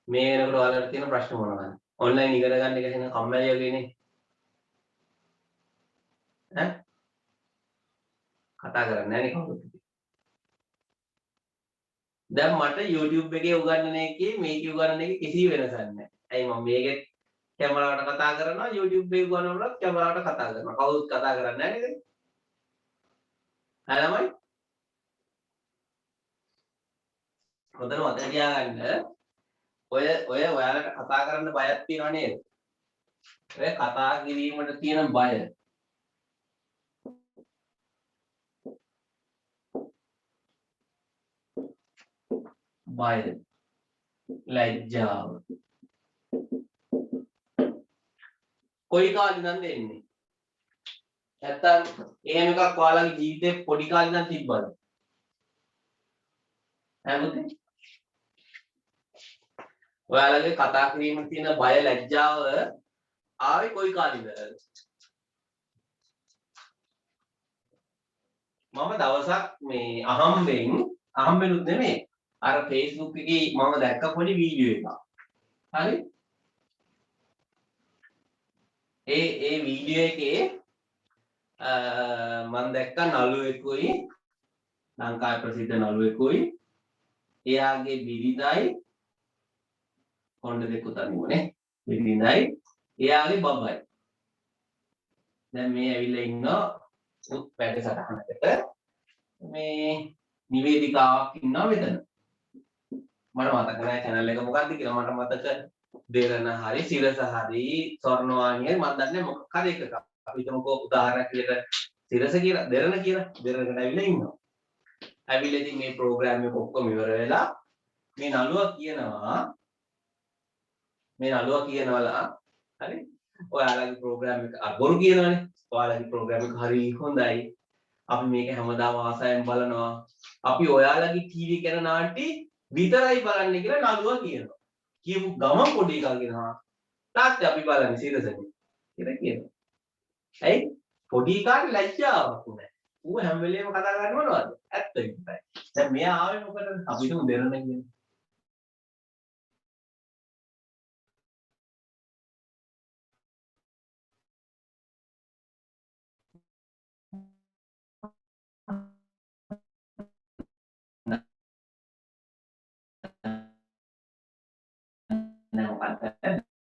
මේ වෙනකොට ඔයාලට තියෙන ප්‍රශ්න මොනවද? ඔන්ලයින් ඉගෙන ගන්න එක එහෙනම් කම්මැලි වගේනේ. ඈ කතා කරන්නේ නැහැ නේ කවුරුත්. දැන් මට YouTube එකේ උගන්වන එකේ මේකේ උගන්වන එකේ කිසි වෙනසක් නැහැ. ඇයි මම මේකේ කැමරාවට කතා කරනවා YouTube එකේ උගන්වනකොට කැමරාවට කතා කරනවා. කවුරුත් කතා කරන්නේ නැහැ නේද? හරි ළමයි. හොඳට මතක තියාගන්න. ඔය ඔයාලට කතා කරන්න බයක් තියෙනව නේද? ඔය කතා කිරීමට තියෙන බය. බය. ලැජ්ජාව. කොයි කාලේ ඉඳන්ද එන්නේ? නැත්තම් එහෙම එකක් ඔයාලගේ ජීවිතේ පොඩි කාලේ ඉඳන් තිබ්බද? හැමෝටම ඔයාලගේ කතා කිරීමේ තියෙන බය ලැජ්ජාව ආවේ කොයි කාලෙද? මම දවසක් මේ අහම්බෙනුත් නෙමෙයි අර Facebook එකේ මම දැක්ක පොඩි වීඩියෝ එකක්. හරි? ඒ වීඩියෝ එකේ මම දැක්ක නළුවෙකුයි ලංකාවේ ප්‍රසිද්ධ නළුවෙකුයි එයාගේ බිරිඳයි කොණ්ඩ දෙක උතනින්නේ බිරිඳයි එයාගේ බබයි. දැන් මේ ඇවිල්ලා ඉන්නවා උත් වැඩසටහනකට මේ නිවේදිකාවක් ඉන්නවා මෙතන. මට මතක නැහැ channel එක මොකක්ද කියලා. මට මතක දෙරණ හරි සිරස හරි ස්වර්ණවාහිනිය මම දන්නේ මොකක් හරි එකක. අපි හිතමුකෝ උදාහරණයක් විදිහට සිරස කියලා දෙරණ දෙරණකට ඇවිල්ලා ඉන්නවා. ඇවිල්ලා ඉතින් මේ ප්‍රෝග්‍රෑම් එක ඔක්කොම ඉවර වෙලා මේ නළුවා කියනවලා හරි ඔයාලගේ ප්‍රෝග්‍රෑම් එක බොරු කියනවනේ. ඔයාලගේ ප්‍රෝග්‍රෑම් එක හරි හොඳයි. අපි මේක හැමදාම ආසයෙන් බලනවා. අපි ඔයාලගේ ටීවී කරන නාට්‍ය විතරයි බලන්නේ කියලා නළුවා කියනවා. කියපු ගමන් පොඩි එකා කියනවා තාත්තේ අපි බලන්නේ සිරසනේ කියලා කියනවා. ඇයි? පොඩි එකාට ලැජ්ජාවක් නැහැ. ඌ හැම වෙලේම කතා කරන්නේ මොනවද? ඇත්ත විතරයි. දැන් මෙයා ආවේ මොකටද? අපි තුමු දෙරණ කියන්නේ.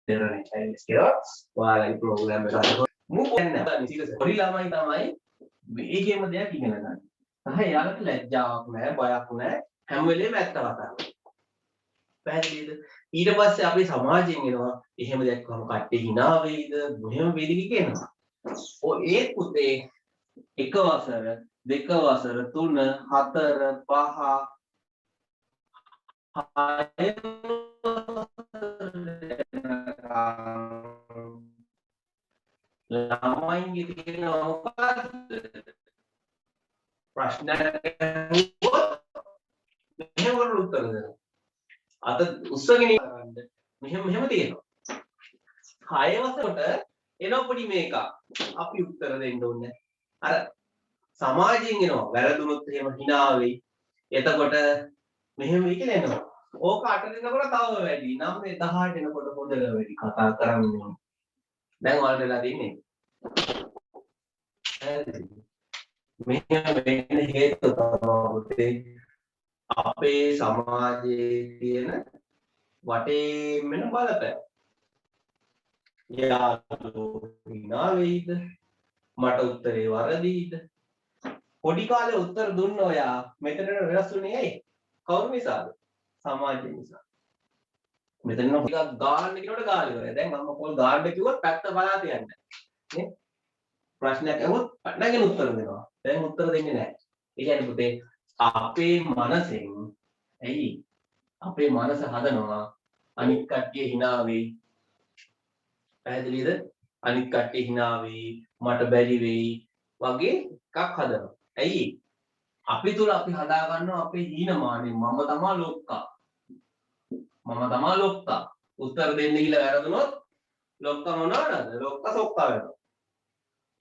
දෙරණ චයිල්ඩ්ස් කියලා ඔයාලගේ ප්‍රෝග්‍රෑම් එක හදලා මොකක්ද සිරස පොඩි ළමයි තමයි මේකේම දෙයක් ඉගෙන ගන්න. තමයි යාළුවට ලැජ්ජාවක් නැහැ, බයක් නැහැ. හැම වෙලේම ඇත්ත කතා කරනවා. පැහැදිලිද? ඊට පස්සේ අපි සමාජයෙන් එනවා එහෙම දැක්කම කට්ටිය hina වෙයිද? මෙහෙම වෙයිද කියනවා. ඔය ඒ පුතේ එක වසර, දෙක වසර, 3, 4, 5, 6 ළමයින්ගේ තියෙන මොකක්ද ප්‍රශ්න මෙහෙම වල උත්තර දෙනවා. අත උස්සගෙන කරන්න මෙහෙම තියෙනවා. 6 වසරට එනවා පොඩි මේක. අපි උත්තර දෙන්න ඕනේ. අර සමාජයෙන් එනවා. වැරදුනොත් එහෙම hina වෙයි. එතකොට මෙහෙම වෙයි කියලා එනවා. ඕක 8 දෙනකොට තව වැඩි. 9 18 එනකොට හොඳට වැඩි කතා කරන්නේ. දැන් ඔයාලට වෙලා තින්නේ. මෙහෙම වෙන්න හේතුව තමයි අපේ සමාජයේ තියෙන වටේම වෙන බලපෑම. යාළුවෝ hina වෙයිද? මට උත්තරේ වරදීද? පොඩි කාලේ උත්තර දුන්න ඔයා මෙතන වෙනස් වුණේ ඇයි? කවුරු නිසාද? සමාජය නිසා. මෙතන නම් ටිකක් ගාන්න කියනකොට ගාලි වරේ. දැන් මම පොල් ගාන්න කිව්වොත් පැත්ත බලා තියන්න. නේ? ප්‍රශ්නයක් අහුවොත් නැගෙන උත්තර දෙනවා. දැන් උත්තර දෙන්නේ නැහැ. ඒ කියන්නේ පුතේ අපේ මනසෙන් ඇයි අපේ මනස හදනවා අනිත් කට්ටිය hina වෙයි. පැහැදිලිද? අනිත් කට්ටිය hina වෙයි, මට බැරි වෙයි වගේ එකක් හදනවා. ඇයි? අපි තුල අපි හදා ගන්නවා අපේ හීනමානෙ මම තමා ලොක්කා. මම තමා ලොක්කා. උත්තර දෙන්න කියලා වැරදුනොත් ලොක්කා මොනවද? ලොක්කා සොක්කා වෙනවා.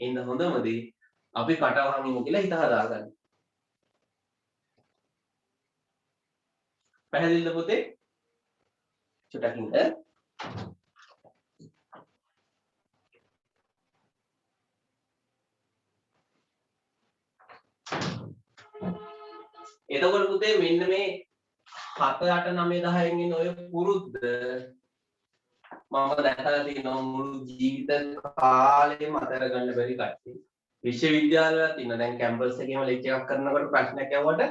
ඉන්න හොඳම දේ අපි කටවහමින් කියලා හිත හදාගන්න. පැහැදිලිද පුතේ? චුට්ටක් ඉන්න. එතකොට පුතේ මෙන්න මේ 7 8 9 10 ඉන්න ඔය පුරුද්ද මම දැකලා තියෙනවා මුළු ජීවිත කාලෙම අතර ගන්න බැරි කට්ටිය. විශ්වවිද්‍යාලවලත් ඉන්න දැන් කැම්පස් එකේම ලෙක්චර් එකක් කරනකොට ප්‍රශ්නයක් අහුවට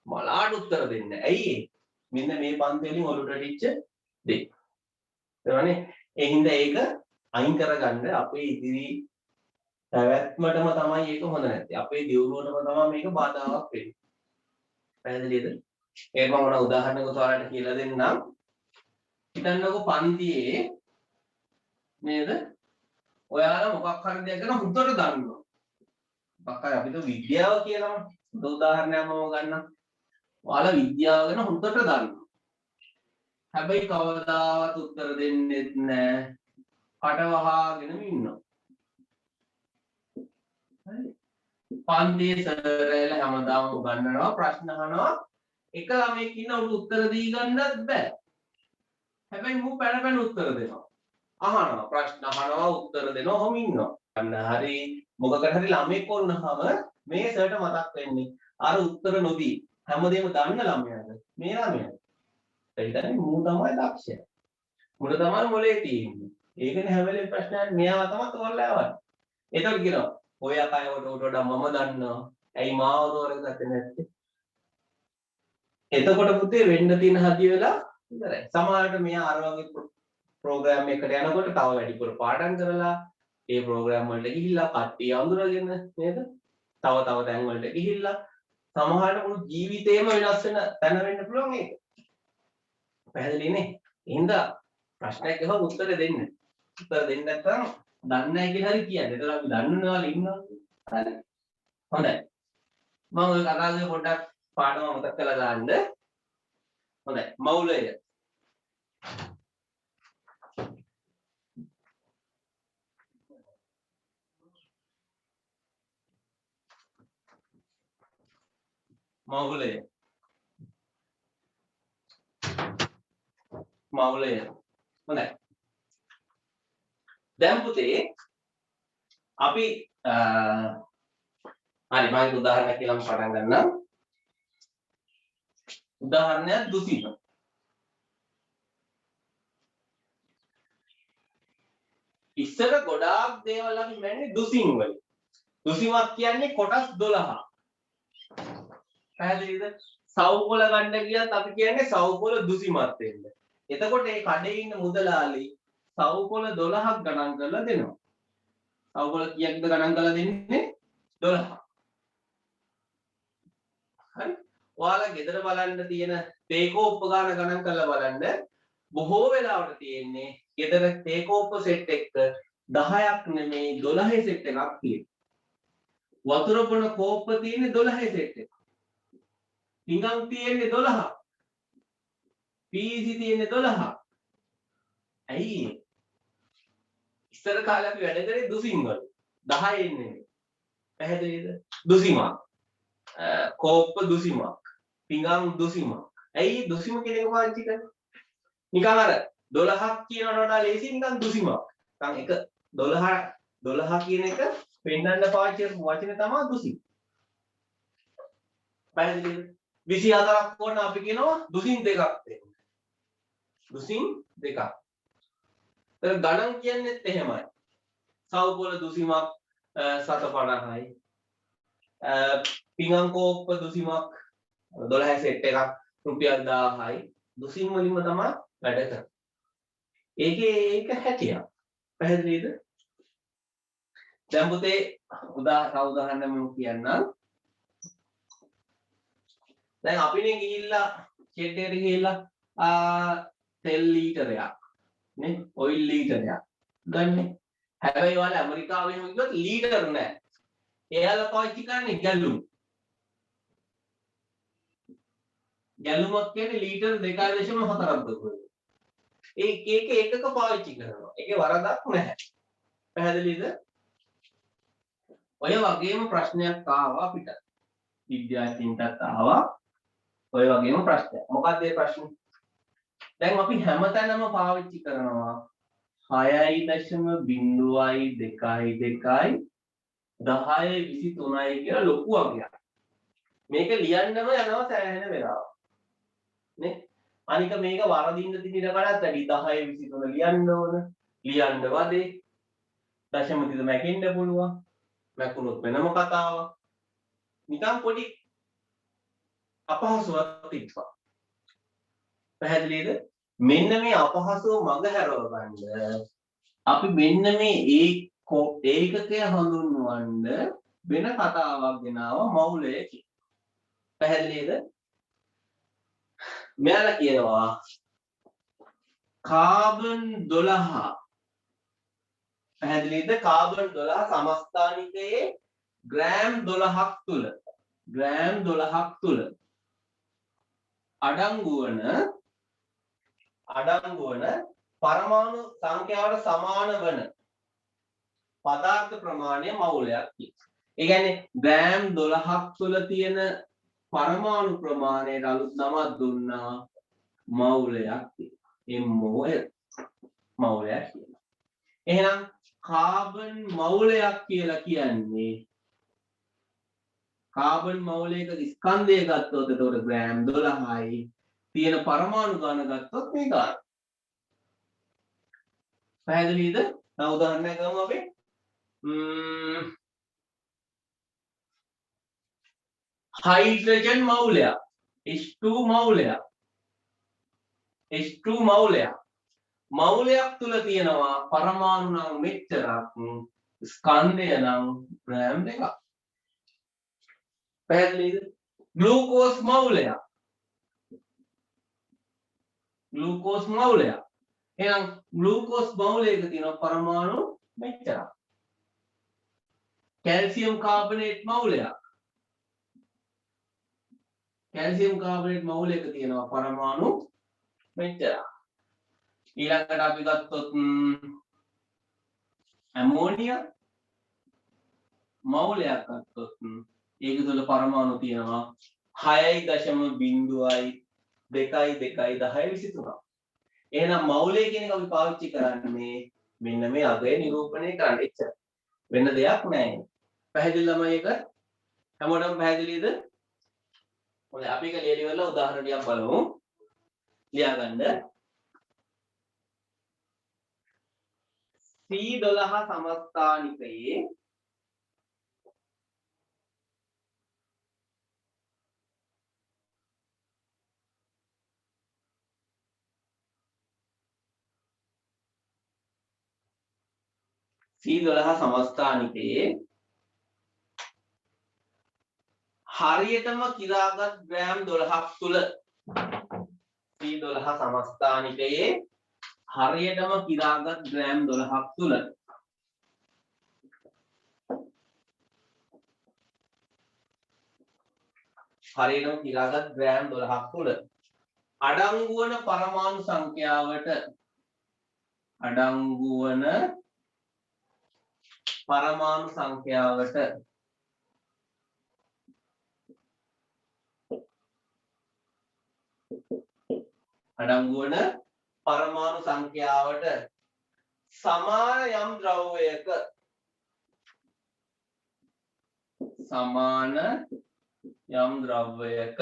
මලාට උත්තර දෙන්නේ. ඇයි ඒ? මෙන්න මේ පන්ති වලින් ඔලුවට ටිච්ච දේ. එතනනේ ඒ හින්දා ඒක අයින් කරගන්න අපේ ඉදිරි පැවැත්මටම තමයි ඒක හොඳ නැත්තේ. අපේ දියුණුවටම තමයි මේක බාධාවක් වෙන්නේ. පැහැදිලිද? ඒක මම මොන උදාහරණයකට ඔයාලට කියලා දෙන්නම්. හිතන්නකෝ පන්තියේ නේද? ඔයාලා මොකක් හරි දෙයක් ගැන හුදට දන්නවා. මොකක් හරි අපිට විද්‍යාව කියලාම උදාහරණයක් මම ගන්නම්. ඔයාලා විද්‍යාව ගැන හුදට දන්නවා. හැබැයි කවදාවත් උත්තර දෙන්නේ නැහැ. කට වහගෙනම ඉන්නවා. හරි. පන්තියේ සර්ලා හැමදාම උගන්වනවා ප්‍රශ්න අහනවා. එක ළමයෙක් ඉන්න උත්තර දී ගන්නත් බෑ. හැබැයි මූ පැන පැන උත්තර දෙනවා. අහනවා ප්‍රශ්න අහනවා උත්තර දෙනවා ඔහොම ඉන්නවා. අන්න හරි මොකකට හරි ළමෙක් වුණාම මේ සර්ට මතක් වෙන්නේ අර උත්තර නොදී හැමදේම දන්න ළමයාද මේ ළමයාද. ඒ කියන්නේ මූ තමයි ලක්ෂ්‍යය. මුල තමයි මොලේ තියෙන්නේ. ඒකනේ හැම වෙලේම ප්‍රශ්නයක් මෙයාව තමයි තෝරලා යවන්නේ. ඒතකොට කියනවා ඔය අකයට උඩ මම දන්නවා. ඇයි මාව තෝරගත්තේ නැත්තේ? එතකොට පුතේ වෙන්න තියෙන හදිය වෙලා ඉවරයි. සමහරවිට මෙයා අර වගේ ප්‍රෝග්‍රෑම් එකකට යනකොට තව වැඩිපුර පාඩම් කරලා ඒ ප්‍රෝග්‍රෑම් වලට ගිහිල්ලා කට්ටිය අඳුරගෙන නේද? තව තැන් වලට ගිහිල්ලා සමහරවිට මුළු ජීවිතේම වෙනස් වෙන තැන වෙන්න පුළුවන් ඒක. පැහැදිලිනේ? එහෙනම් ප්‍රශ්නයක් අහුව උත්තර දෙන්න. උත්තර දෙන්න නැත්නම් දන්නේ නැහැ කියලා හරි කියන්නේ. ඒතර අපි දන්නවලා ඉන්නවා. හරි. හොඳයි. මම ඔය කතාවේ පොඩ්ඩක් පාඩම මතක් කරලා දාන්න. හොඳයි. මෞලය. මෞලය. මෞලය. හොඳයි. දැන් පුතේ අපි හරි මම උදාහරණයක් කියලා පටන් ගන්නම්. උදාහරණයක් දුසිම. ඉස්සර ගොඩාක් දේවල් අපි මන්නේ දුසින් වලින්. දුසිමක් කියන්නේ කොටස් 12. පැහැදිලිද? සවුකොළ ගන්න කියත් අපි කියන්නේ සවුකොළ දුසිමත් වෙන්න. එතකොට මේ කඩේ ඉන්න මුදලාලි සවුකොළ 12ක් ගණන් කරලා දෙනවා. සවුකොළ කීයක්ද ගණන් කරලා දෙන්නේ? 12. හරි. ඔයාලා ගෙදර බලන්න තියෙන තේකෝප්ප ගාන ගණන් කරලා බලන්න බොහෝ වෙලාවට තියෙන්නේ ගෙදර තේකෝප්ප සෙට් එක 10ක් නෙමෙයි 12 සෙට් එකක් තියෙනවා. වතුර බොන කෝප්ප තියෙන්නේ 12 සෙට් එකක්. පිඟන් තියෙන්නේ 12ක්. පීසි තියෙන්නේ 12ක්. ඇයි? ඉස්සර කාලේ අපි වැඩ කරේ දුසින් වල. 10 එන්නේ. පැහැදිලිද? දුසිමක්. කෝප්ප දුසිමක්. පිඟන් දුසිමක්. ඇයි දුසිම කියන එක පාවිච්චි කරන්නේ? නිකන් අර 12ක් කියනවට වඩා ලේසි නිකන් දුසිමක්. නිකන් එක 12 කියන එක පෙන්වන්න පාවිච්චි කරපු වචනේ තමයි දුසිම. පැහැදිලිද? 24ක් වුණා අපි කියනවා දුසින් දෙකක් දෙන්න. දුසින් දෙකක්. ඒක ගණන් කියන්නේත් එහෙමයි. සවුකොළ දුසිමක් 750යි. පිඟන් කෝප්ප දුසිමක් 12 සෙට් එකක් රුපියල් 1000යි. දුසින් වලින්ම තමයි වැඩ කරන්නේ. ඒක හැටියක්. පැහැදිලිද? දැන් පුතේ උදාහරණයක් මම කියන්නම්. දැන් අපිනේ ගිහිල්ලා ෂෙඩ් එකට ගිහිල්ලා තෙල් ලීටරයක් නේ ඔයිල් ලීටරයක් ගන්නේ. හැබැයි ඔයාලා ඇමරිකාවේ ගියොත් ලීටර නෑ. එයාලා පාවිච්චි කරන්නේ ගැලුම්. ගැලුමක් කියන්නේ ලීටර 2.4ක්ද කොහෙද? ඒක එකක පාවිච්චි කරනවා. ඒකේ වරදක් නැහැ. පැහැදිලිද? ඔය වගේම ප්‍රශ්නයක් ආවා අපිට. විද්‍යාර්ථීන්ටත් ආවා. ඔය වගේම ප්‍රශ්නයක්. මොකක්ද ඒ ප්‍රශ්නේ? දැන් අපි හැමතැනම පාවිච්චි කරනවා 6.0222 1023යි කියලා ලොකු වගයක්. මේක ලියන්නම යනවා සෑහෙන වෙලාවක්. නේ? අනික මේක වරදින්න තියෙන ඉඩකඩත් වැඩි 1023 ලියන්න ඕන. ලියන්න වදේ. දශම තිත මැකෙන්න පුළුවන්. මැකුණොත් වෙනම කතාවක්. නිකන් පොඩි අපහසුවක් තිබ්බා. පැහැදිලිද? මෙන්න මේ අපහසුව මඟ හැරව ගන්න අපි මෙන්න මේ ඒකකය හඳුන්වන්න වෙන කතාවක් ගෙනාව මවුලය කියලා. පැහැදිලිද? මෙයාලා කියනවා කාබන් 12 පැහැදිලිද? කාබන් 12 සමස්ථානිකයේ ග්‍රෑම් 12ක් තුල අඩංගු වන පරමාණු සංඛ්‍යාවට සමාන වන පදාර්ථ ප්‍රමාණය මවුලයක් කියනවා. ඒ කියන්නේ ග්‍රෑම් 12ක් තුල තියෙන පරමාණු ප්‍රමාණයට අලුත් නමක් දුන්නා මවුලයක් කියනවා. MOL මවුලයක් කියනවා. එහෙනම් කාබන් මවුලයක් කියලා කියන්නේ කාබන් මවුලයක ස්කන්ධය ගත්තොත් එතකොට ග්‍රෑම් 12යි තියෙන පරමාණු ගාන ගත්තොත් මේ ගාන. පැහැදිලිද? දැන් උදාහරණයක් ගමු අපි. හයිඩ්‍රජන් මවුලයක් H2 මවුලයක් තුල තියෙනවා පරමාණු නම් මෙච්චරක් ස්කන්ධය නම් ග්‍රෑම් 2ක්. පැහැදිලිද? ග්ලූකෝස් මවුලයක් එහෙනම් ග්ලූකෝස් මවුලයක තියෙනවා පරමාණු මෙච්චරක්. කැල්සියම් කාබනේට් මවුලයක තියෙනවා පරමාණු මෙච්චරක්. ඊළඟට අපි ගත්තොත් ඇමෝනියා මවුලයක් ගත්තොත් ඒක තුළ පරමාණු තියෙනවා 6.0.2.1023. එහෙනම් මවුලය කියන එක අපි පාවිච්චි කරන්නේ මෙන්න මේ අගය නිරූපණය කරන්න. එච්චර. වෙන දෙයක් නැහැ. පැහැදිලි ළමයි ඒක? හැමෝටම පැහැදිලිද? හොඳයි අපි ඒක ලියලා ඉවරලා උදාහරණ ටිකක් බලමු. ලියාගන්න. C12 සමස්ථානිකයේ හරියටම කිරාගත් ග්‍රෑම් 12ක් තුල C12 සමස්ථානිකයේ හරියටම කිරාගත් ග්‍රෑම් 12ක් තුල අඩංගු වන පරමාණු සංඛ්‍යාවට සමාන යම් ද්‍රව්‍යයක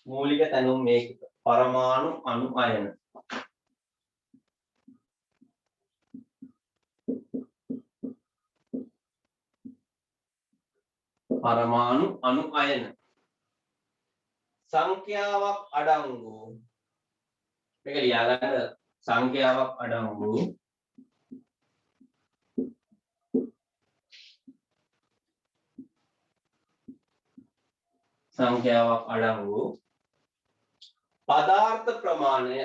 මූලික තැනුම් ඒකක පරමාණු අණු අයන සංඛ්‍යාවක් අඩංගු මේක ලියාගන්න සංඛ්‍යාවක් අඩංගු පදාර්ථ ප්‍රමාණය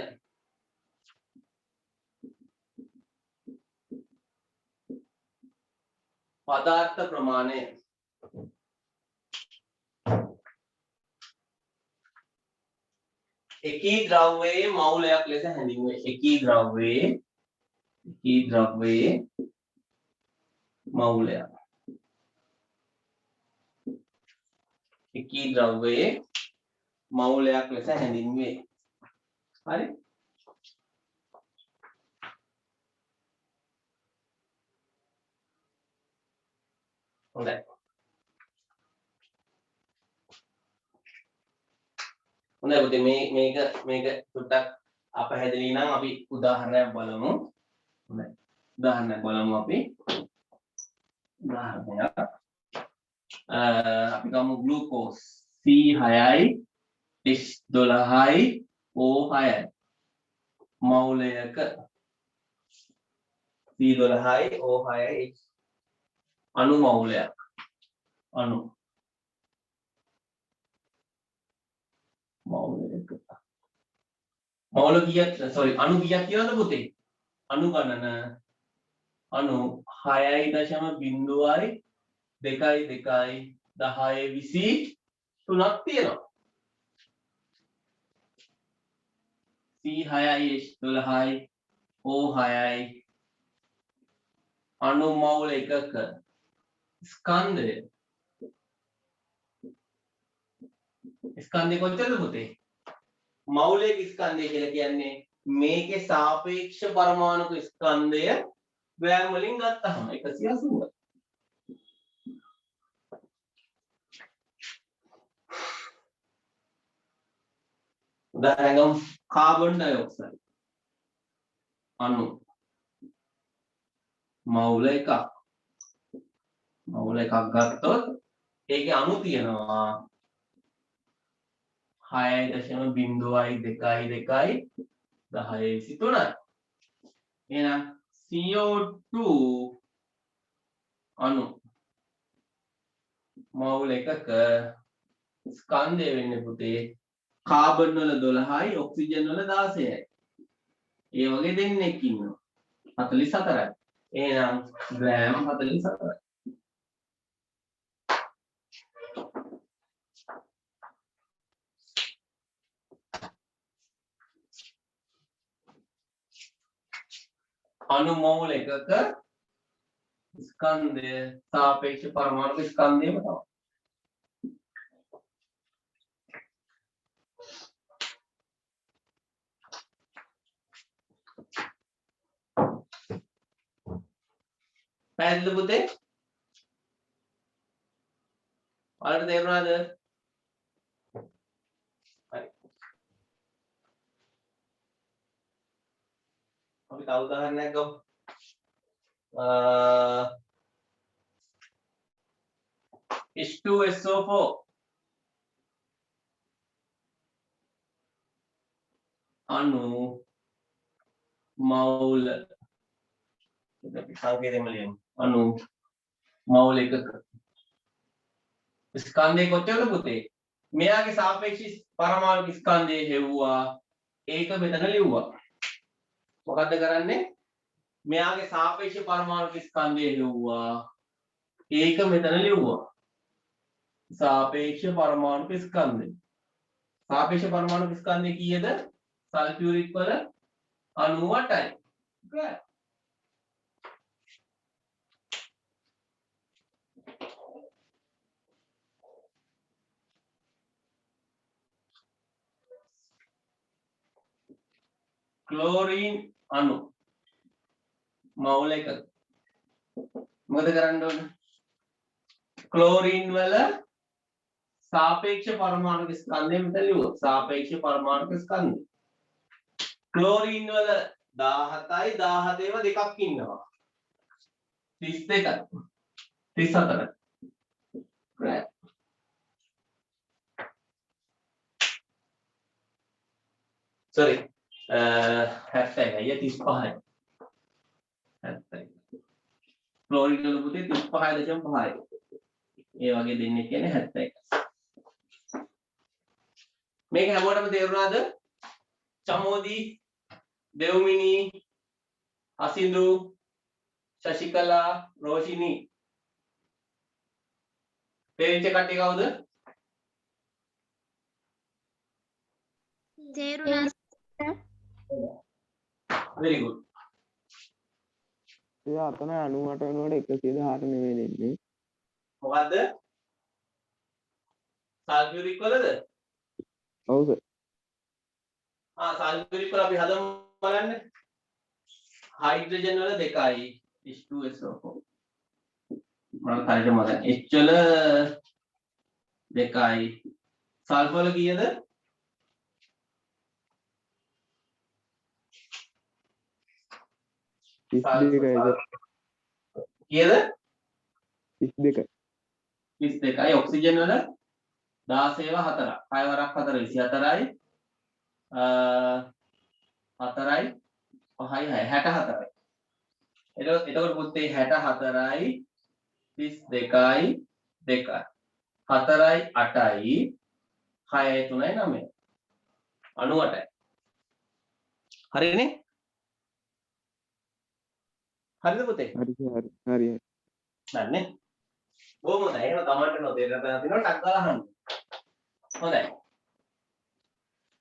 එකී ද්‍රව්‍යයේ මවුලයක් ලෙස හැඳින්වේ. එකී ද්‍රව්‍යයේ මවුලයක් ලෙස හැඳින්වේ. හරි? හොඳයි. හොඳයි පුතේ මේක සුට්ටක් අපහැදිලි නම් අපි උදාහරණයක් බලමු. හොඳයි. උදාහරණයක් බලමු අපි. උදාහරණයක් අපි ගමු ග්ලූකෝස් C6යි H12යි O6යි මවුලයක C12යි O6යි අණු මවුලයක් අණු මවුලයක මවුල කීයක් අණු කීයක් කියලාද පුතේ අණු ගණන අණු 6.0යි 2.2යි 10.23ක් තියෙනවා. C6යි H12යි O6යි අණු මවුල එකක ස්කන්ධය කොච්චරද පුතේ? මවුලයක ස්කන්ධය කියලා කියන්නේ මේකේ සාපේක්ෂ පරමාණුක ස්කන්ධය වෑම් වලින් ගත්තහම 180. උදාහරණයක් කාබන් ඩයොක්සයිඩ් අණු මවුල එකක් ගත්තොත් ඒකේ අණු තියෙනවා 6.0.2.2.10.23යි. එහෙනම් CO2 අණු මවුල එකක ස්කන්ධය වෙන්නේ පුතේ කාබන් වල 12යි ඔක්සිජන් වල 16යි. ඒ වගේ දෙන්නෙක් ඉන්නවා 44යි. එහෙනම් ග්‍රෑම් 44යි. අණු මෝල් එකක ස්කන්ධය සාපේක්ෂ පරමාණු ස්කන්ධයම තමයි. පැහැදිලිද පුතේ? ඔයාලට තේරුණාද? හරි. අපි තව උදාහරණයක් ගමු. H2SO4 අණු මවුල සංකේතයෙන්ම ලියමු. අණු මවුල එකක ස්කන්ධය කොච්චරද පුතේ? මෙයාගේ සාපේක්ෂ පරමාණු ස්කන්ධය හෙව්වා. ඒක මෙතන ලිව්වා. මොකද්ද කරන්නේ? මෙයාගේ සාපේක්ෂ පරමාණු ස්කන්ධය හෙව්වා. ඒක මෙතන ලිව්වා. සාපේක්ෂ පරමාණු ස්කන්ධය. සාපේක්ෂ පරමාණු ස්කන්ධය කීයද? සල්ෆියුරික් වල 98යි. correct. क्लोरीन अणु मौल एक මොකද කරන්න ඕන? ක්ලෝරින් වල සාපේක්ෂ පරමාණු ස්කන්ධය මෙතන ලියුවා. සාපේක්ෂ පරමාණු ස්කන්ධය. ක්ලෝරින් වල 17යි 17ව දෙකක් ඉන්නවා. 32යි 34යි. right. sorry 70යි 35යි. 70යි. ක්ලෝරින් වල පුතේ 35.5යි. ඒ වගේ දෙන්නේ කියන්නේ 71. මේක හැමෝටම තේරුණාද? චමෝදි, දෙව්මිනි, අසින්දු, ශශිකලා, රෝෂිනි. තේරිච්ච කට්ටිය කවුද? තේරුණා. very good. ඒ අතන 98 වෙනකොට 110 නෙවෙයි දෙන්නේ. මොකද්ද? සල්ෆියුරික් වලද? ඔව් සර්. සල්ෆියුරික් වල අපි හදමු බලන්න. හයිඩ්‍රජන් වල 2යි H2SO4. මම හරියට මතක. H වල 2යි. සල්ෆර් වල කීයද? කීයද 32යි 32යි ඔක්සිජන් වල 16 4ක් 6 වරක් 4 24යි 4යි 5යි 6යි 64යි එතකොට පුතේ 64යි 32යි 2යි 4යි 8යි 6යි 3යි 9යි 98යි හරිනේ හරිද පුතේ හරි දන්නේ බොහොම හොඳයි එහෙනම් කමෙන්ට් එකක් දෙන්න තියෙනවා ටක් ගාලා අහන්න හොඳයි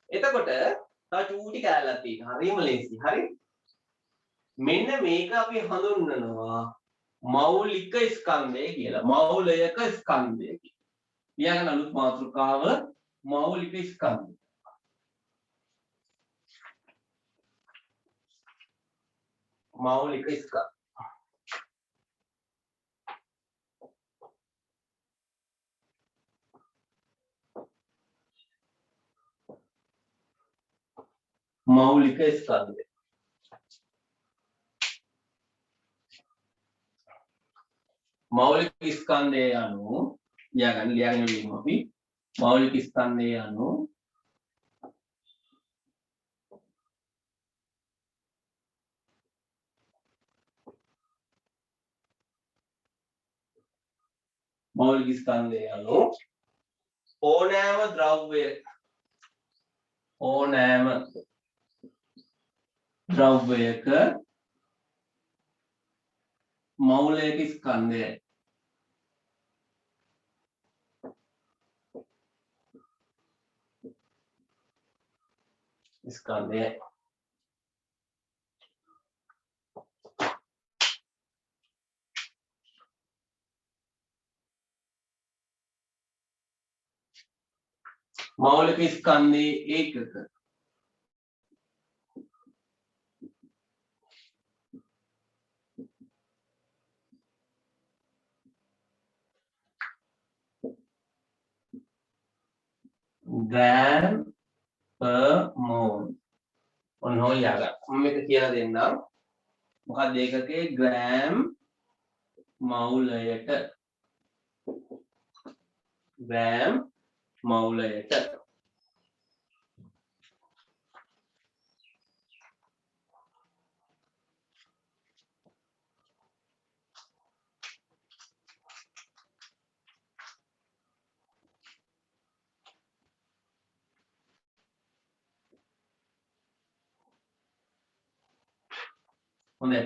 එතකොට තව චූටි කැලලක් තියෙනවා හරිම ලේසි හරි මෙන්න මේක අපි හඳුන්වනවා මෞලික ස්කන්ධය කියලා මෞලයක ස්කන්ධය කියලා ඊළඟ අලුත් මාතෘකාව මෞලික ස්කන්ධය මෞලික ස්කන්ධ මෞලික ස්කන්ධය මෞලික ස්කන්ධය අනුව ලියාගෙන ඉමු අපි මෞලික ස්කන්ධය අනුව මෞලික ස්කන්ධය අනුව ඕනෑම ද්‍රව්‍යයක මෞලික ස්කන්ධයයි ස්කන්ධයයි මෞලික ස්කන්ධයේ ඒකක gram per mole ඔන්න ඔය යාගන්න මම මේක කියලා දෙන්නම් මොකක්ද ඒකකේ gram මෞලයට හොඳයි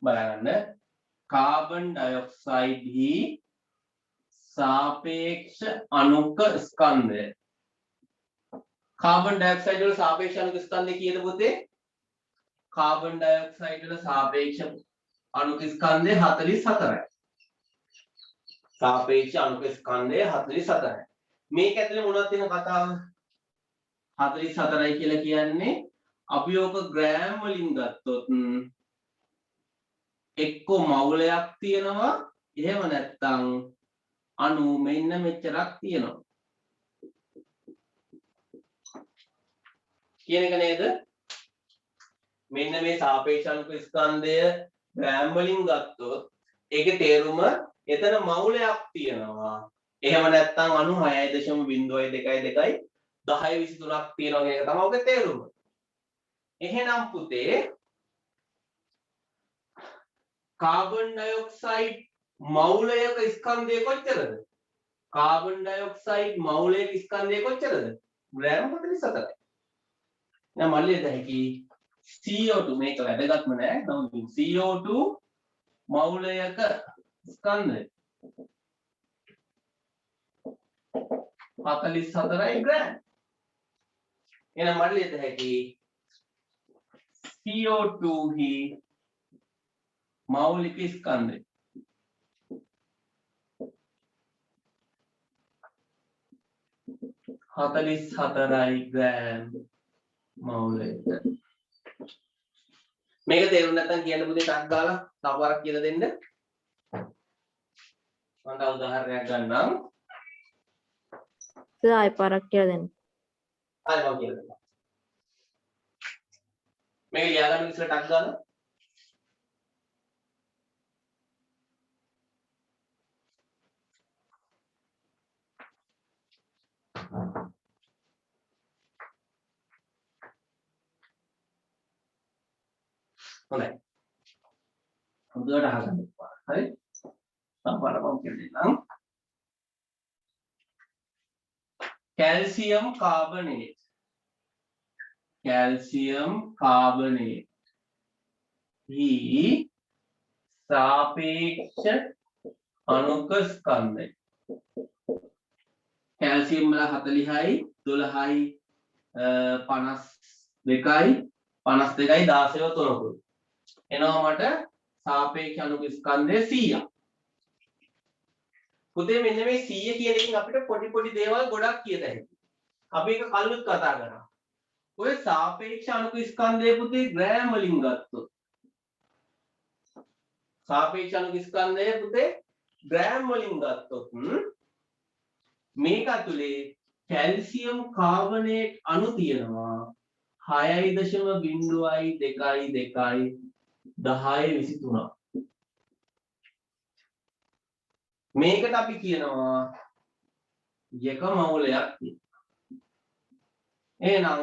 බලන්න කාබන් ඩයොක්සයිඩ් හි සාපේක්ෂ අණුක ස්කන්ධය කාබන් ඩයොක්සයිඩ් වල සාපේක්ෂ අණුක ස්කන්ධය කීයද පුතේ කාබන් ඩයොක්සයිඩ් වල සාපේක්ෂ අණුක ස්කන්ධය 44යි සාපේක්ෂ අණුක ස්කන්ධය 44යි මේක ඇතුලේ මොනවද තියෙන කතාව 44යි කියලා කියන්නේ අපි ඕක ග්‍රෑම් වලින් ගත්තොත් එක්කෝ මවුලයක් තියෙනවා එහෙම නැත්නම් අණු මෙන්න මෙච්චරක් තියෙනවා කියන එක නේද මෙන්න මේ සාපේක්ෂ අණුක ස්කන්ධය ග්‍රෑම් වලින් ගත්තොත් ඒකේ තේරුම එතන මවුලයක් තියෙනවා එහෙම නැත්නම් අණු 6.022 1023ක් තියෙනවා කියන එක තමයි ඔගේ තේරුම එහෙනම් පුතේ කාබන් ඩයොක්සයිඩ් මෞලයක ස්කන්ධය කොච්චරද කාබන් ඩයොක්සයිඩ් මෞලයක ස්කන්ධය කොච්චරද ග්‍රෑම් 44යි දැන් මල්ලේ දැකි CO2 මේක වැදගත්ම නෑ නමුත් CO2 මෞලයක ස්කන්ධය 44යි ග්‍රෑම් එහෙනම් මල්ලේ දැකි CO2 හි මෞලික ස්කන්ධය 44යි ග්‍රෑම් මෞලයට මේක තේරුම් නැත්නම් කියන්න පුතේ ටක් ගාලා තව වරක් කියලා දෙන්න මම තව උදාහරණයක් ගන්නම්. සර් ආයෙ පාරක් කියලා දෙන්න. හරි මම කියලා දෙන්නම්. මේක ලියා ගන්න ඉස්සර ටක් ගාලා. හොඳයි. හොඳට අහගන්න. හරි? සම්පාර මම කියලා දෙන්නම්. कैल्शियम कार्बोनेट ही सापेक्ष अणुक स्कंदය. कैल्शियम වල 40යි 12යි 52යි 52යි 16ව තුනකුයි. එනවා මට සාපේක්ෂ අණුක ස්කන්ධය 100ක්. පුතේ මෙන්න මේ 100 කියන එකෙන් අපිට පොඩි දේවල් ගොඩක් කියත හැකියි. අපි ඒක කලින් කතා කරා. ඔය සාපේක්ෂ අණුක ස්කන්ධය පුතේ ග්‍රෑම් වලින් ගත්තොත් සාපේක්ෂ අණුක ස්කන්ධය පුතේ ග්‍රෑම් වලින් ගත්තොත් මේක ඇතුලේ කැල්සියම් කාබනේට් අණු තියෙනවා 6.0222 1023. මේකට අපි කියනවා එක මවුලයක් කියලා. එහෙනම්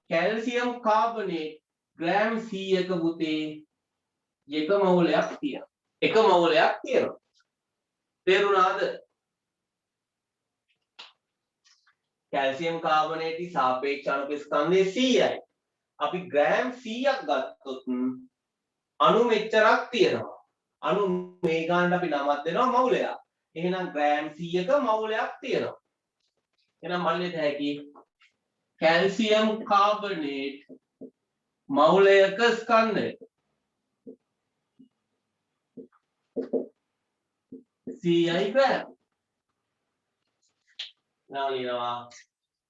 කැල්සියම් කාබනේට් ග්‍රෑම් 100ක පුතේ එක මවුලයක් තියෙනවා. එක මවුලයක් තියෙනවා. තේරුණාද? කැල්සියම් කාබනේටි සාපේක්ෂ අණුක ස්කන්ධය 100යි. අපි ග්‍රෑම් 100ක් ගත්තොත් අණු මෙච්චරක් තියෙනවා. අණු මේ ගානට අපි නමක් දෙනවා මවුලයක්. එහෙනම් ග්‍රෑම් 100ක මවුලයක් තියෙනවා. එහෙනම් මල්ලියට හැකි කැල්සියම් කාබනේට් මවුලයක ස්කන්ධය 100යි ග්‍රෑම්. නාලියනවා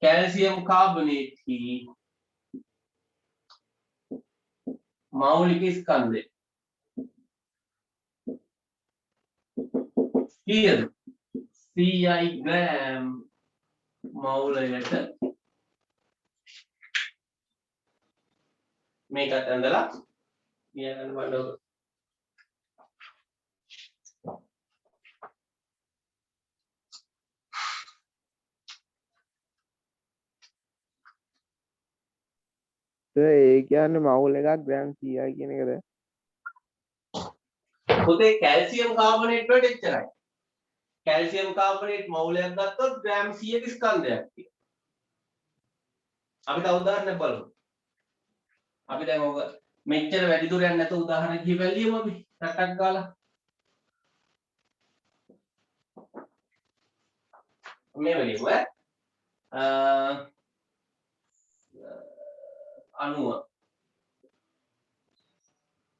කැල්සියම් කාබනේට් හි මෞලික ස්කන්ධය කීයද? 100යි ග්‍රෑම් මවුලයට. මේකත් ඇඳලා ලියන්න බලන්න. ඒ කියන්නේ මවුල් එකක් ග්‍රෑම් 100යි කියන එකද? පුතේ කැල්සියම් කාබනේට් වලට එච්චරයි. කැල්සියම් කාබනේට් මවුලයක් ගත්තොත් ග්‍රෑම් 100ක ස්කන්ධයක් තියෙනවා. අපි තව උදාහරණයක් බලමු. අපි දැන් ඔක මෙච්චර වැඩි දුර යන්නේ නැතුව උදාහරණ කිහිපයක් ලියමු අපි. ටක් ගාලා. මේ වෙලිමු අණුව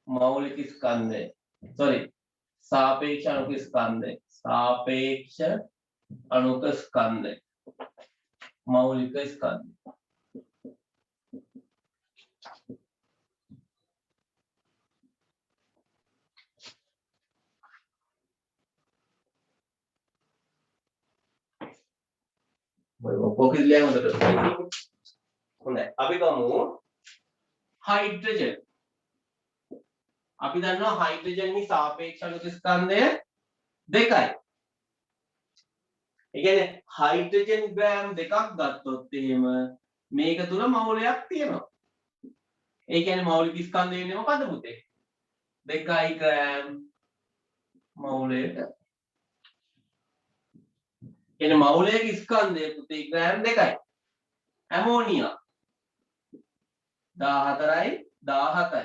මෞලික ස්කන්ධය සාපේක්ෂ අණුක ස්කන්ධය මෞලික ස්කන්ධය. පොකේ ලියන්න හොඳට. හොඳයි. අපි ගමු හයිඩ්‍රජන්. අපි දන්නවා හයිඩ්‍රජන් නි සාපේක්ෂ අණුක ස්කන්ධය 2යි. ඒ කියන්නේ හයිඩ්‍රජන් ග්‍රෑම් 2ක් ගත්තොත් එහෙම මේක තුල මවුලයක් තියෙනවා. ඒ කියන්නේ මෞලික ස්කන්ධය වෙන්නේ මොකද්ද පුතේ? 2යි ග්‍රෑම් මවුලයට. කියන්නේ මවුලයක ස්කන්ධය පුතේ ග්‍රෑම් 2යි. ඇමෝනියා 14යි 17යි.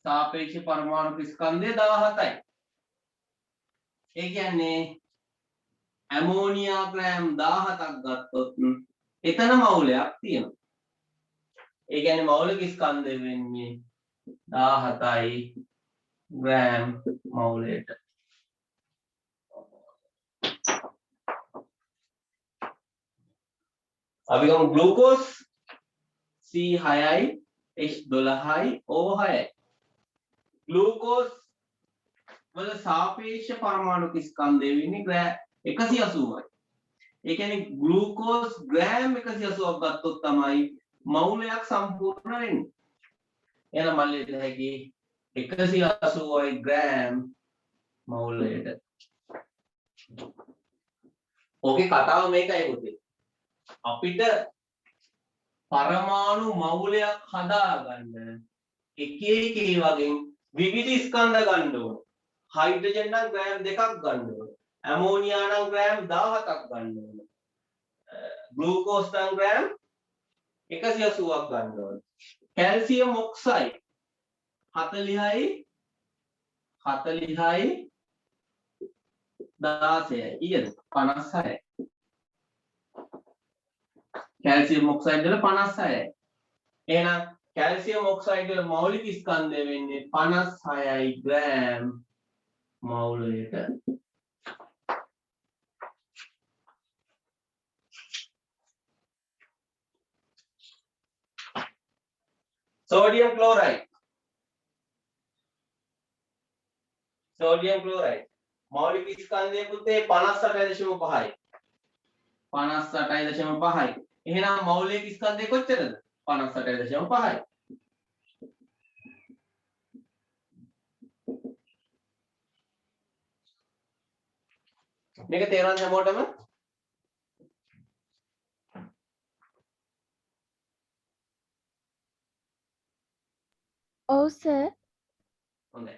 සාපේක්ෂ පරමාණු ස්කන්ධය 17යි. ඒ කියන්නේ ඇමෝනියා ග්‍රෑම් 17ක් ගත්තොත් එතන මවුලයක් තියෙනවා. ඒ කියන්නේ මෞලික ස්කන්ධය වෙන්නේ 17යි ග්‍රෑම් මවුලයට. අපි ගමු ග්ලූකෝස් C6යි H12යි O6යි. ග්ලූකෝස් වල සාපේක්ෂ පරමාණු ස්කන්ධය වෙන්නේ ග්‍රෑම් 180යි. ඒ කියන්නේ ග්ලූකෝස් ග්‍රෑම් 180ක් ගත්තොත් තමයි මවුලයක් සම්පූර්ණ වෙන්නේ. එහෙනම් මල්ලේ දෙහැකි 180යි ග්‍රෑම් මවුලයට. ඕකේ කතාව මේකයි පුතේ. අපිට පරමාණු මවුලයක් හදාගන්න එක ඒ වගේ විවිධ ස්කන්ධ ගන්න ඕන. හයිඩ්‍රජන් නම් ග්‍රෑම් 2ක් ගන්න ඕන. ඇමෝනියා නම් ග්‍රෑම් 17ක් ගන්න ඕන. ග්ලූකෝස් නම් ග්‍රෑම් 180ක් ගන්න ඕන. කැල්සියම් ඔක්සයිඩ් 40යි 16යි ඊයද 56යි. කැල්සියම් ඔක්සයිඩ් වල 56යි. එහෙනම් කැල්සියම් ඔක්සයිඩ් වල මෞලික ස්කන්ධය වෙන්නේ 56යි ග්‍රෑම් මවුලයට. sodium chloride මෞලික ස්කන්ධය පුතේ 58.5යි 58.5යි. එහෙනම් මෞලික ස්කන්ධය කොච්චරද? 58.5යි. මේක තේරෙනවද හැමෝටම? ඔව් සර්. හොඳයි.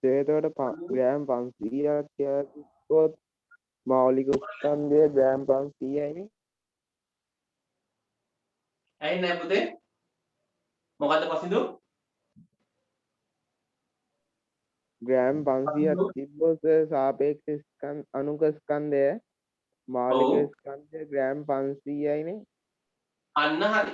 එතකොට ග්‍රෑම් 500ක් කියනකොට මෞලික ස්කන්ධය ග්‍රෑම් 500යිනේ. ඇයි නෑ පුතේ? මොකද්ද පසින්දු? ග්‍රෑම් 500ක් තිබ්බොත් සාපේක්ෂ අණුක ස්කන්ධය මෞලික ස්කන්ධය ග්‍රෑම් 500යිනේ. අන්න හරි.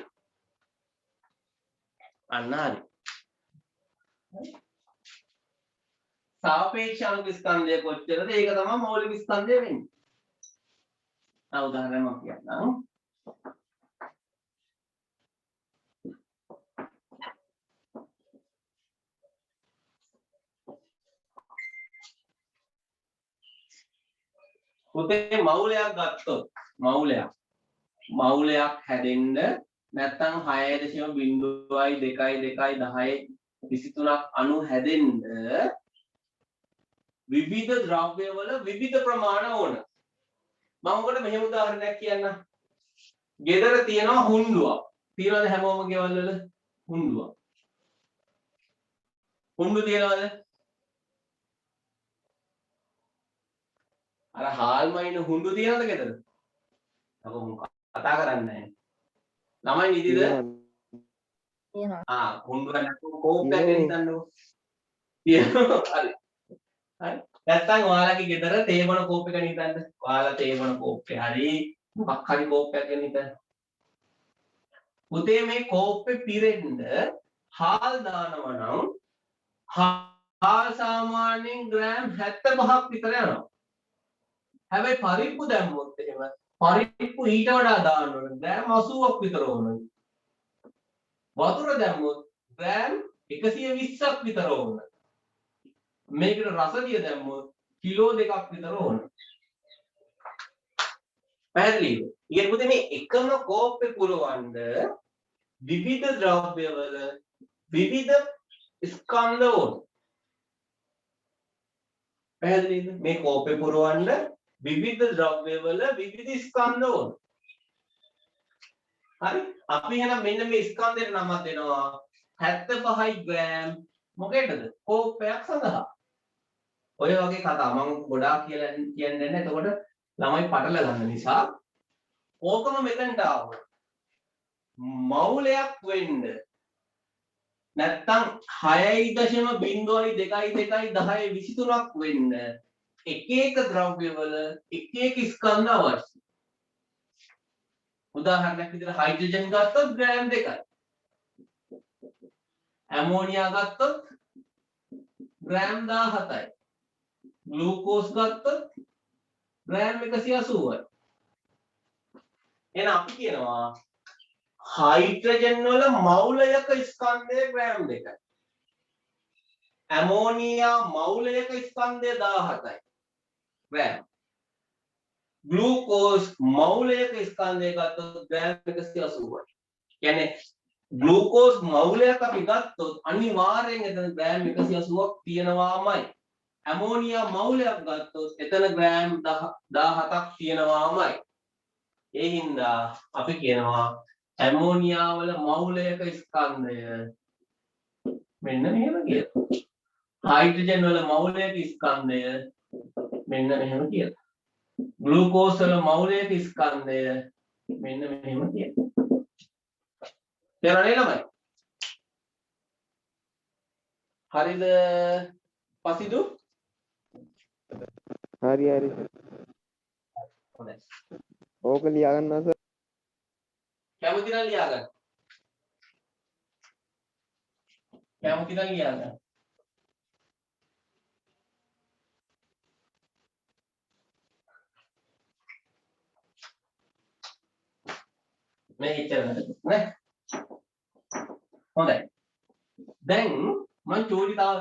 සාපේක්ෂ අණුක ස්කන්ධය කොච්චරද? ඒක තමයි මෞලික ස්කන්ධය වෙන්නේ. උදාහරණයක් කියන්නම්. පුතේ මවුලයක් ගත්තොත් මවුලයක් හැදෙන්න නැත්නම් 6.0යි 2යි 10යි 23ක් අණු හැදෙන්න විවිධ ද්‍රව්‍යවල විවිධ ප්‍රමාණ ඕන. මම ඔකට මෙහෙම උදාහරණයක් කියන්නම්. ගෙදර තියෙනවා හුණ්ඩුවක්. තියනවද හැමෝම ගෙවල් වල හුණ්ඩුවක්? හුණ්ඩු තියනවද? අර හාල් මයින් හුණ්ඩු තියනවද ගෙදර? අපෝ කතා කරන්නේ නැහැ. ළමයි නිදිද? තියෙනවා. හුණ්ඩු නැත්නම් කෝප්පයක් හිතන්නකෝ. තියෙනවා. හරි. හරි. නැත්නම් ඔයාලගේ ගෙදර තේබන කෝප් එක හිතන්න. ඔයාලා තේබන කෝප්පේ හරි මොකක් හරි කෝප්පයක් ගැන හිතන්න. පුතේ මේ කෝප්පේ පිරෙන්න හාල් දානවා නම් හාල් සාමාන්‍යයෙන් ග්‍රෑම් 75ක් විතර යනවා. හැබැයි පරිප්පු දැම්මොත් එහෙම පරිප්පු ඊට වඩා දාන්න ඕනේ. ග්‍රෑම් 80ක් විතර ඕනේ. වතුර දැම්මොත් ග්‍රෑම් 120ක් විතර ඕනේ. මේකට රසදිය දැම්මොත් කිලෝ 2ක් විතර ඕනේ. පැහැදිලිද? ඊට පුතේ මේ එකම කෝප්පේ පුරවන්න විවිධ ද්‍රව්‍යවල විවිධ ස්කන්ධ ඕනේ. පැහැදිලිද? මේ කෝප්පේ පුරවන්න විවිධ ද්‍රව්‍යවල විවිධ ස්කන්ධ ඕන. හරි? අපි එහෙනම් මෙන්න මේ ස්කන්ධයට නමක් දෙනවා 75යි ග්‍රෑම් මොකේදද? කෝප්පයක් සඳහා. ඔය වගේ කතා මම ගොඩාක් කියලා කියන්නේ නැහැ. එතකොට ළමයි පටල ගන්න නිසා ඕකම මෙතනට ආවොත් මවුලයක් වෙන්න නැත්තම් 6.0.2 1023ක් වෙන්න එක එක ද්‍රව්‍යවල එක එක ස්කන්ධ අවශ්‍යයි. උදාහරණයක් විදිහට හයිඩ්‍රජන් ගත්තොත් ග්‍රෑම් 2යි. ඇමෝනියා ගත්තොත් ග්‍රෑම් 17යි. ග්ලූකෝස් ගත්තොත් ග්‍රෑම් 180යි. එහෙනම් අපි කියනවා හයිඩ්‍රජන් වල මවුලයක ස්කන්ධය ග්‍රෑම් 2යි. ඇමෝනියා මවුලයක ස්කන්ධය 17යි. ග්‍රෑම්. ග්ලූකෝස් මවුලයක ස්කන්ධය ගත්තොත් ග්‍රෑම් 180යි. කියන්නේ ග්ලූකෝස් මවුලයක් අපි ගත්තොත් අනිවාර්යෙන් එතන ග්‍රෑම් 180ක් තියෙනවාමයි. ඇමෝනියා මවුලයක් ගත්තොත් එතන ග්‍රෑම් 17ක් තියෙනවාමයි. ඒ හින්දා අපි කියනවා ඇමෝනියා වල මවුලයක ස්කන්ධය මෙන්න මෙහෙම කියලා. හයිඩ්‍රජන් වල මවුලයක ස්කන්ධය මෙන්න මෙහෙම කියලා. ග්ලූකෝස් වල මවුලයක ස්කන්ධය මෙන්න මෙහෙම කියලා. තේරෙන්නේ ළමයි? හරිද? පසිදු? හරි හරි. හොඳයි. ඕක ලියා ගන්නවා සර්. කැමති නම් ලියා ගන්න. කැමති නම් ලියා ගන්න. මේ ඉච්චරද නේ? හොඳයි. දැන් මම චූටි තව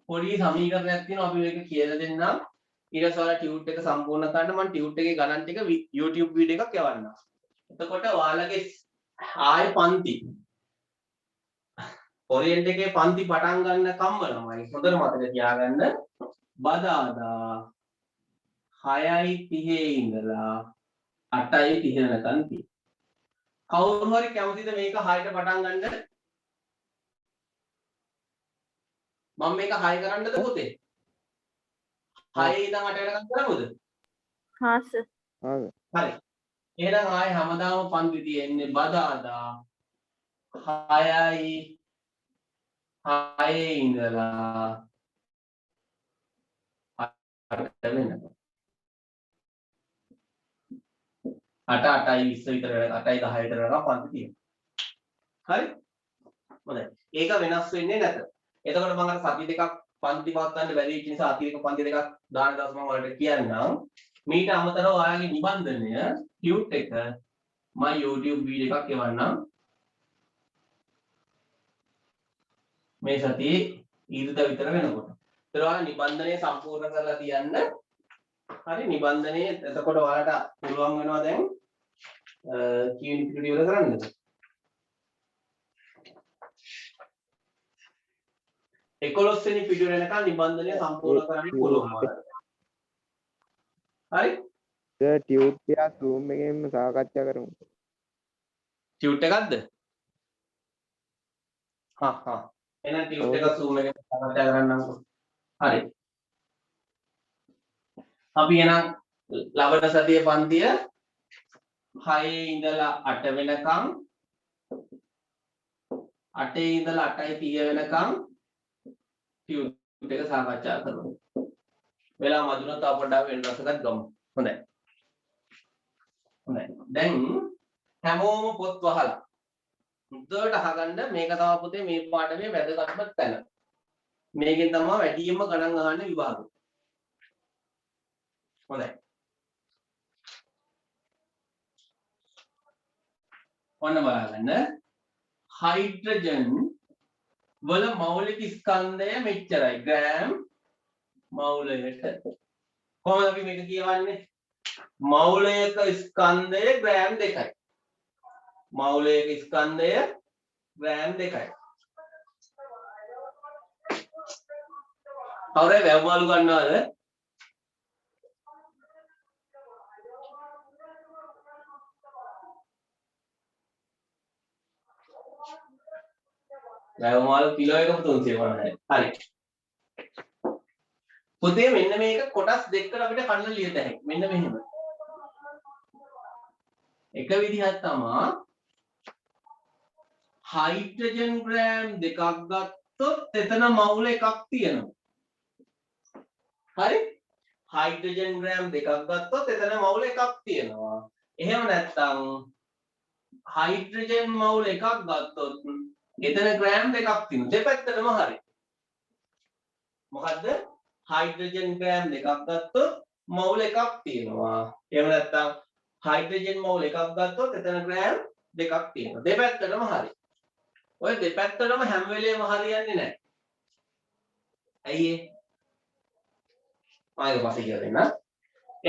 පොඩි සමීකරණයක් තියෙනවා අපි මේක කියලා දෙන්නම්. ඊට පස්සේ ඔයාලා ටියුට් එක සම්පූර්ණ කරන්න මම ටියුට් එකේ ගණන් ටික YouTube වීඩියෝ එකක් යවන්නම්. එතකොට ඔයාලගේ ආයේ පන්ති ඔරියන්ට් එකේ පන්ති පටන් ගන්න කම්ම ළමයි හොඳට මතක තියාගන්න බදාදා 6:30 ඉඳලා 8:30 වෙනකන් තියෙනවා. කවුරු හරි කැමතිද මේක 6ට පටන් ගන්න? මම මේක 6 කරන්නද පුතේ? 6 ඉඳන් 8 වෙනකන් කරමුද? හා සර්. හරි. එහෙනම් ආයේ හැමදාම පන්ති තියෙන්නේ බදාදා 6යි 6 ඉඳලා 8 වෙනකන්. 8:20 විතර 8:10 විතර වෙනවා පන්ති තියෙනවා. හරි? හොඳයි. ඒක වෙනස් වෙන්නේ නැත. එතකොට මම අර සති දෙකක් පන්ති පවත්වන්න බැරි වෙච්ච නිසා අතිරේක පන්ති දෙකක් දාන දවස් මම ඔයාලට කියන්නම්. මීට අමතරව ඔයාලගේ නිබන්ධනය ටියුට් එක මම YouTube වීඩියෝ එකක් එවන්නම්. මේ සතියේ ඊට විතර වෙනකොට. ඒතර ඔයාලා නිබන්ධනය සම්පූර්ණ කරලා තියන්න. හරි නිබන්ධනය එතකොට ඔයාලට පුළුවන් වෙනවා දැන් කියුන් වීඩියෝ වල කරන්නද? 11 වෙනි පිටුව වෙනකන් නිබන්ධනය සම්පූර්ණ කරන්න පුළුවන් ඔයාලට. හරි? සර් ටියුට් එක Zoom එකෙන්ම සාකච්ඡා කරමු. ටියුට් එකක්ද? හා. එහෙනම් ටියුට් එක Zoom එකෙන් සාකච්ඡා කරන්නම්කෝ. හරි. අපි එහෙනම් ලබන සතියේ පන්තිය 6 ඉඳලා 8 වෙනකන් 8 ඉඳලා 8:30 වෙනකන් ටියුට් එක සාකච්ඡා කරමු. වෙලා මදුනත් තව පොඩ්ඩක් වෙනසකට ගමු. හොඳයි. දැන් හැමෝම පොත් වහලා මුද්දට අහගන්න මේක තමයි පුතේ මේ පාඩමේ වැදගත්ම තැන. මේකෙන් තමයි වැඩියෙන්ම ගණන් අහන්නේ විභාගෙ. හොඳයි. ඔන්න බලන්න. හයිඩ්‍රජන් වල මෞලික ස්කන්ධය මෙච්චරයි. ග්‍රෑම් මෞලයට. කොහොමද අපි මේක කියවන්නේ? මෞලයක ස්කන්ධය ග්‍රෑම් 2යි. මෞලයක ස්කන්ධය ග්‍රෑම් 2යි. කවුරුහරි වැව්මාළු ගන්නවද? වැව්මාළු කිලෝ එකම 350යි. හරි. පුතේ මෙන්න මේක කොටස් දෙකකට අපිට කන්න ලියත හැකියි. මෙන්න මෙහෙම. එක විදිහක් තමයි හයිඩ්‍රජන් ග්‍රෑම් දෙකක් ගත්තොත් එතන මවුල එකක් තියෙනවා. හරි? හයිඩ්‍රජන් ග්‍රෑම් දෙකක් ගත්තොත් එතන මවුල එකක් තියෙනවා. එහෙම නැත්නම් හයිඩ්‍රජන් මවුල එකක් ගත්තොත් එතන ග්‍රෑම් දෙකක් තියෙනවා. දෙපැත්තටම හරි. මොකද්ද? හයිඩ්‍රජන් ග්‍රෑම් දෙකක් ගත්තොත් මවුල් එකක් තියෙනවා. එහෙම නැත්නම් හයිඩ්‍රජන් මවුල් එකක් ගත්තොත් එතන ග්‍රෑම් දෙකක් තියෙනවා. දෙපැත්තටම හරි. ඔය දෙපැත්තටම හැම වෙලේම හරියන්නේ නැහැ. ඇයි ඒ? මම ඒක පස්සේ කියලා දෙන්නම්.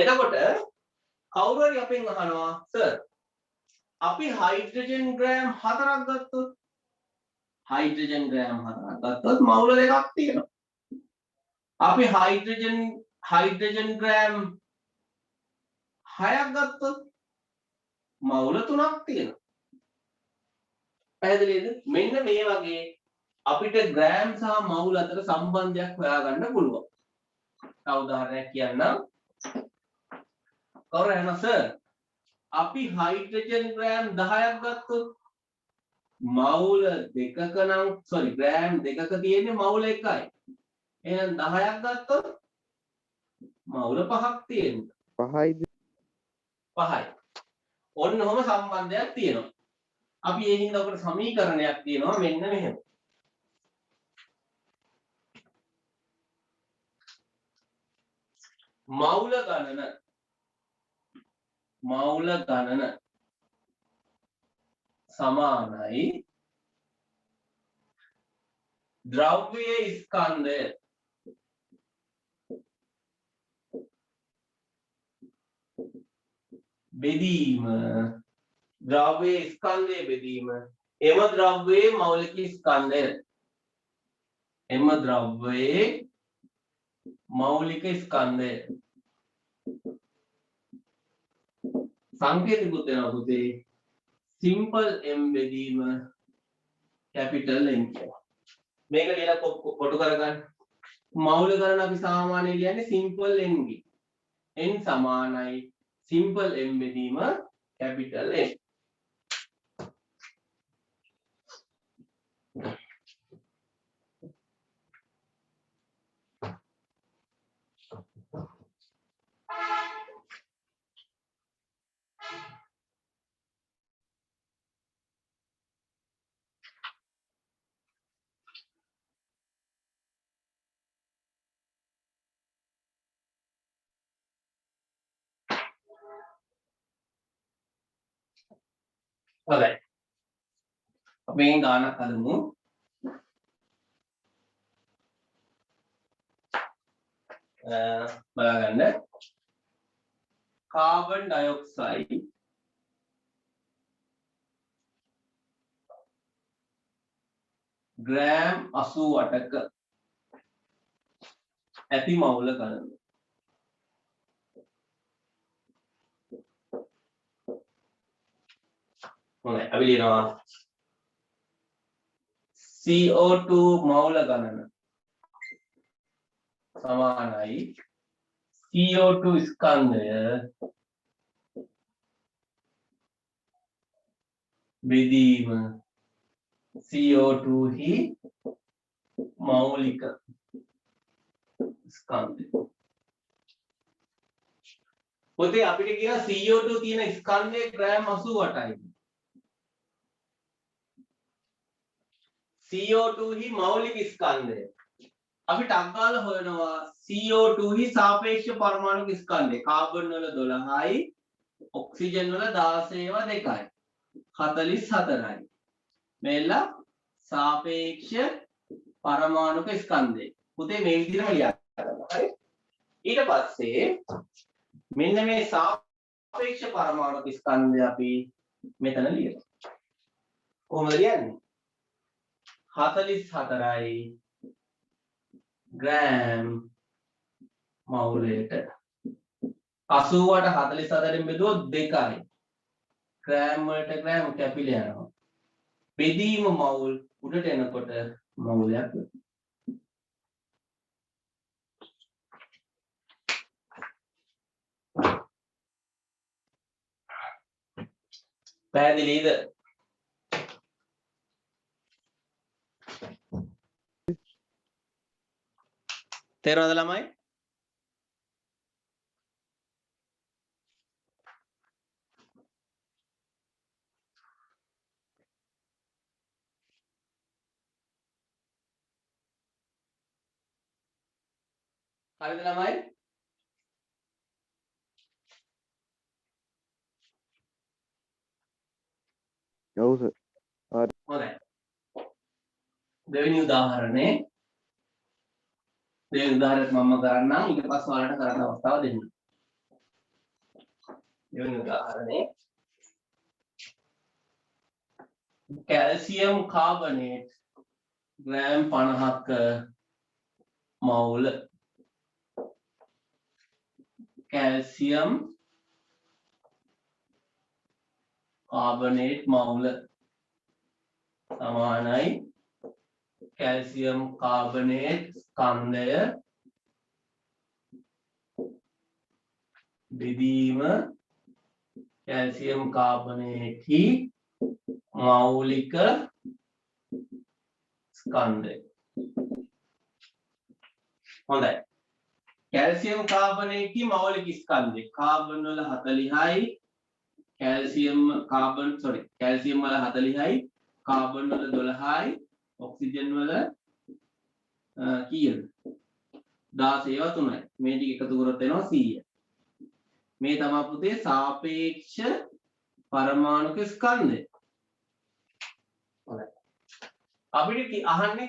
එතකොට කවුරු හරි අපෙන් අහනවා සර් අපි හයිඩ්‍රජන් ග්‍රෑම් 4ක් ගත්තොත් හයිඩ්‍රජන් ග්‍රෑම් 4ක් ගත්තොත් මවුල දෙකක් තියෙනවා. අපි හයිඩ්‍රජන් ග්‍රෑම් 6ක් ගත්තොත් මවුල 3ක් තියෙනවා. පැහැදිලිද? මෙන්න මේ වගේ අපිට ග්‍රෑම් සහ මවුල් අතර සම්බන්ධයක් හොයාගන්න පුළුවන්. තව උදාහරණයක් කියන්නම්. කවුරු අහනවා සර් අපි හයිඩ්‍රජන් ග්‍රෑම් 10ක් ගත්තොත් මවුල දෙකක නම් ග්‍රෑම් දෙකක තියෙන්නේ මවුල එකයි. එහෙනම් 10ක් ගත්තොත් මවුල 5ක් තියෙනවා. 5යිද 5යි. ඔන්න ඔහම සම්බන්ධයක් තියෙනවා. අපි ඒ හින්දා ඔකට සමීකරණයක් තියෙනවා මෙන්න මෙහෙම. මවුල ගණන සමානයි ද්‍රව්‍ය ස්කන්ධය බෙදීම ද්‍රව්‍ය ස්කන්ධය බෙදීම එම ද්‍රව්‍යයේ මෞලික ස්කන්ධය එම ද්‍රව්‍යයේ මෞලික ස්කන්ධය සංකේතිකුත් වෙනවා පුතේ simple m බෙදීම capital M කියලා. මේක ලියලා කොටු කරගන්න. මෞල ගණන අපි සාමාන්‍යයෙන් ලියන්නේ simple n ගේ. n සමානයි simple m බෙදීම capital M. හොඳයි. අපි මේ ගානක් හදමු. බලන්න. කාබන් ඩයොක්සයිඩ් ග්‍රෑම් 88ක ඇති මවුල ගණන. හොඳයි අපි ලියනවා CO2 මවුල ගණන සමානයි CO2 ස්කන්ධය බෙදීම CO2 හි මෞලික ස්කන්ධය. පොතේ අපිට කියන CO2 තියෙන ස්කන්ධය ග්‍රෑම් 88යි. CO2 හි මෞලික ස්කන්ධය. අපි ටක් ගාලා හොයනවා CO2 හි සාපේක්ෂ පරමාණුක ස්කන්ධය. කාබන් වල 12යි, ඔක්සිජන් වල 16ව 2යි. 44යි. මෙල්ල සාපේක්ෂ පරමාණුක ස්කන්ධය. පුතේ මේ විදිහටම ලියා ගන්න. හරි? ඊට පස්සේ මෙන්න මේ සාපේක්ෂ පරමාණුක ස්කන්ධය අපි මෙතන ලියනවා. කොහොමද ලියන්නේ? 44යි ග්‍රෑම් මවුලයට 80ට 44න් බෙදුවොත් 2යි. ග්‍රෑම් වලට ග්‍රෑම් කැපිලා යනවා. බෙදීම මවුල් උඩට එනකොට මවුලයක් වෙනවා. පැහැදිලිද? තේරෙනවද ළමයි? හරිද ළමයි? ඔව් සර්. හොඳයි. දෙවෙනි උදාහරණේ දෙවෙනි උදාහරණයක් මම කරන්නම් ඊට පස්සේ ඔයාලට කරන්න අවස්ථාව දෙන්න. දෙවෙනි උදාහරණේ කැල්සියම් කාබනේට් ග්‍රෑම් 50ක මවුල කැල්සියම් කාබනේට් මවුල සමානයි කැල්සියම් කාබනේට් ස්කන්ධය බෙදීම කැල්සියම් කාබනේටි මෞලික ස්කන්ධය. හොඳයි. කැල්සියම් කාබනේටි මෞලික ස්කන්ධය කාබන් වල 40යි කැල්සියම් වල 40යි කාබන් වල 12යි ඔක්සිජන් වල කීයද 16 ඒවා 3යි මේ ටික එකතු කරොත් එනවා 100. මේ තමයි පුතේ සාපේක්ෂ පරමාණුක ස්කන්ධය. හොඳයි. අපිට අහන්නේ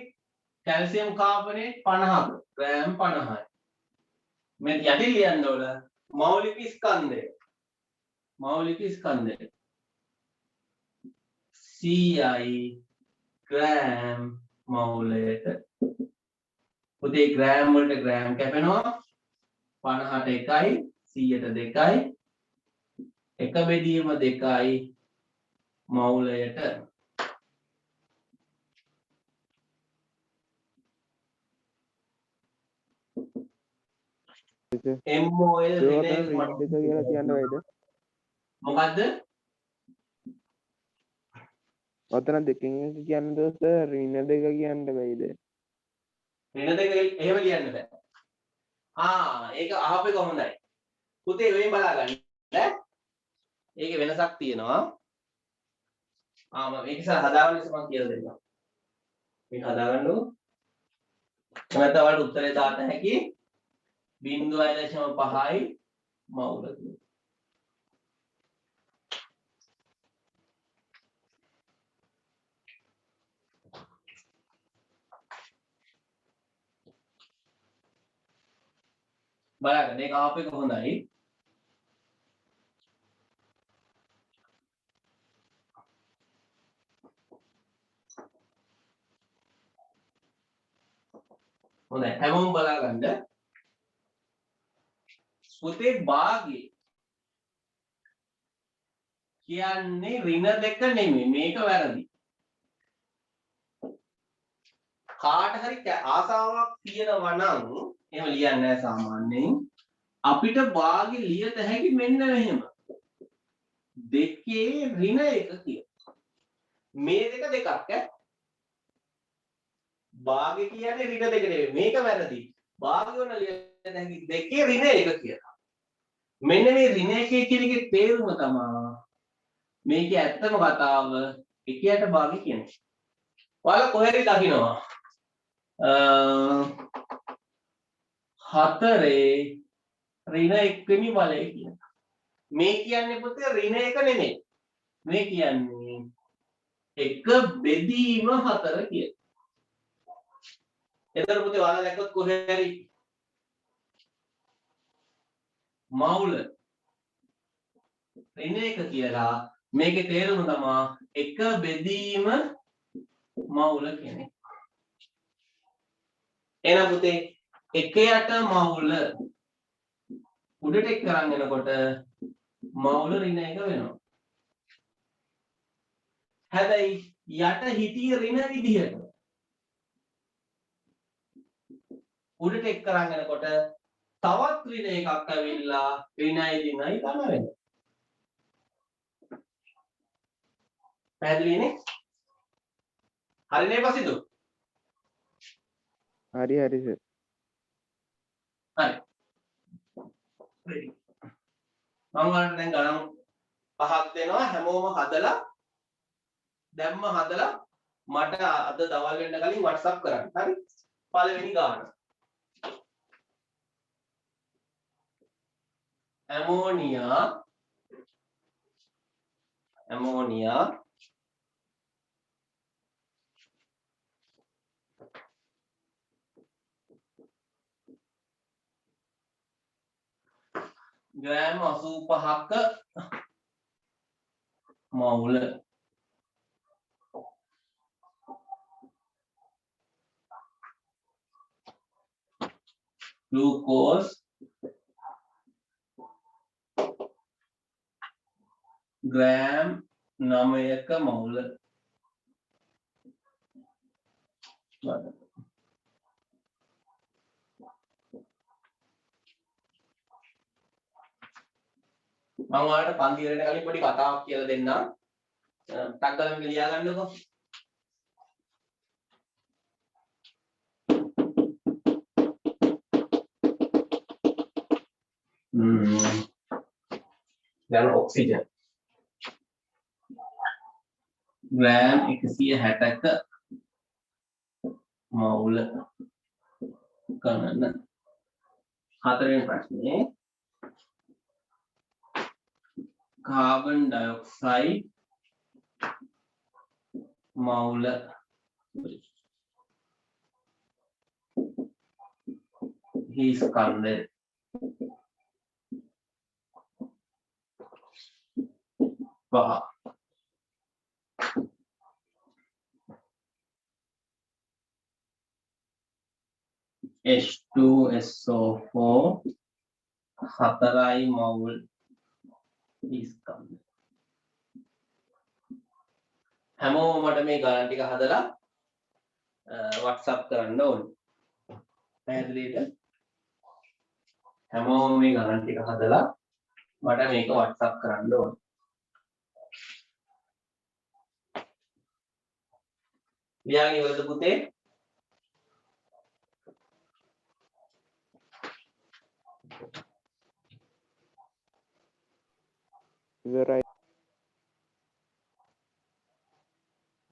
කැල්සියම් කාබනේට් 50ක ග්‍රෑම් 50යි. මේ යටින් ලියන්න ඕන මෞලික ස්කන්ධය. මෞලික ස්කන්ධය 100යි ග්‍රෑම් මවුලයට. පුතේ ග්‍රෑම් වලට ග්‍රෑම් කැපෙනවා 50ට 1යි 100ට 2යි එක බෙදීම 2යි මවුලයට. MOL කියලා කියන්න වයිද? මොකද්ද? ඔතන දෙකකින් එක කියන්න දොස්ත ඍණ දෙක කියන්න බැයිද? ඍණ දෙක එහෙම කියන්න බෑ. ඒක අහපේක හොඳයි. පුතේ වෙන් බලාගන්න. ඒකේ වෙනසක් තියෙනවා. මම මේක ඉස්සර හදාගන්න ඉස්සර මම කියලා දෙන්නම්. මේක හදාගන්නකො. නැත්නම් ඔයාලට උත්තරේ දාන්න හැකි 0.5යි මවුල කියලා. බලන්න මේක ආපේක හොඳයි. හොඳයි හැමෝම බලාගන්න. පුතේ භාගය කියන්නේ ඍණ දෙක නෙමෙයි මේක වැරදි. කාට හරි ආසාවක් තියෙනවා නම් එහෙම ලියන්නේ නැහැ සාමාන්‍යයෙන්. අපිට භාගය ලියත හැකි මෙන්න මෙහෙම. දෙකේ ඍණ එක කියලා. මේ දෙක දෙකක් ඈ. භාගය කියන්නේ ඍණ දෙක නෙමෙයි මේක වැරදි. භාගය වල ලියත හැකි දෙකේ ඍණ එක කියලා. මෙන්න මේ ඍණ එකේ කියන එකේ තේරුම තමයි මේකේ ඇත්තම කතාව එකයට භාගය කියන්නේ. ඔයාලා කොහෙද දකින්නවා? 4 ඍණ 1 වෙනි බලය කියන. මේ කියන්නේ පුතේ ඍණ 1 නෙමෙයි. මේ කියන්නේ 1 බෙදීම 4 කියන. එතකොට පුතේ ඔයාලා දැක්කොත් කොහේ හරි මවුල ඍණ 1 කියලා මේකේ තේරුම තමයි 1 බෙදීම මවුල කියන්නේ. එහෙනම් පුතේ 1යට මවුල උඩට එක් කරන් යනකොට මවුල ඍණ 1 වෙනවා. හැබැයි යට හිටිය ඍණ විදිහට උඩට එක් කරන් යනකොට තවත් ඍණ එකක් ඇවිල්ලා ඍණයි දිනයි ධන වෙනවා. පැහැදිලිනේ? හරිනේ පසිදු? හරි හරි සර්. හරි. ready. මම ඔයාලට දැන් ගණන් පහක් දෙනවා හැමෝම හදලා දැම්ම හදලා මට අද දවල් වෙන්න කලින් WhatsApp කරන්න. හරි? පළවෙනි ගාන. ඇමෝනියා ග්‍රෑම් 85ක මවුල glucose ග්‍රෑම් 9ක මවුල මම ඔයාලට පන්ති වලට කලින් පොඩි කතාවක් කියලා දෙන්නම්. ටක් ගාලා මේක ලියා ගන්නකො. දැන් ඔක්සිජන් ග්‍රෑම් 160ක මවුල ගණන. හතරවෙනි ප්‍රශ්නේ කාබන් ඩයොක්සයිඩ් මවුල හි ස්කන්ධය පහ. H2SO4 හතරයි මවුල් ස්කන්ධ. හැමෝම මට මේ ගණන් ටික හදලා WhatsApp කරන්න ඕනේ. පැහැදිලිද? හැමෝම මේ ගණන් ටික හදලා මට මේක WhatsApp කරන්න ඕනේ. ලියාගෙන ඉවරද පුතේ? ඉවරයි.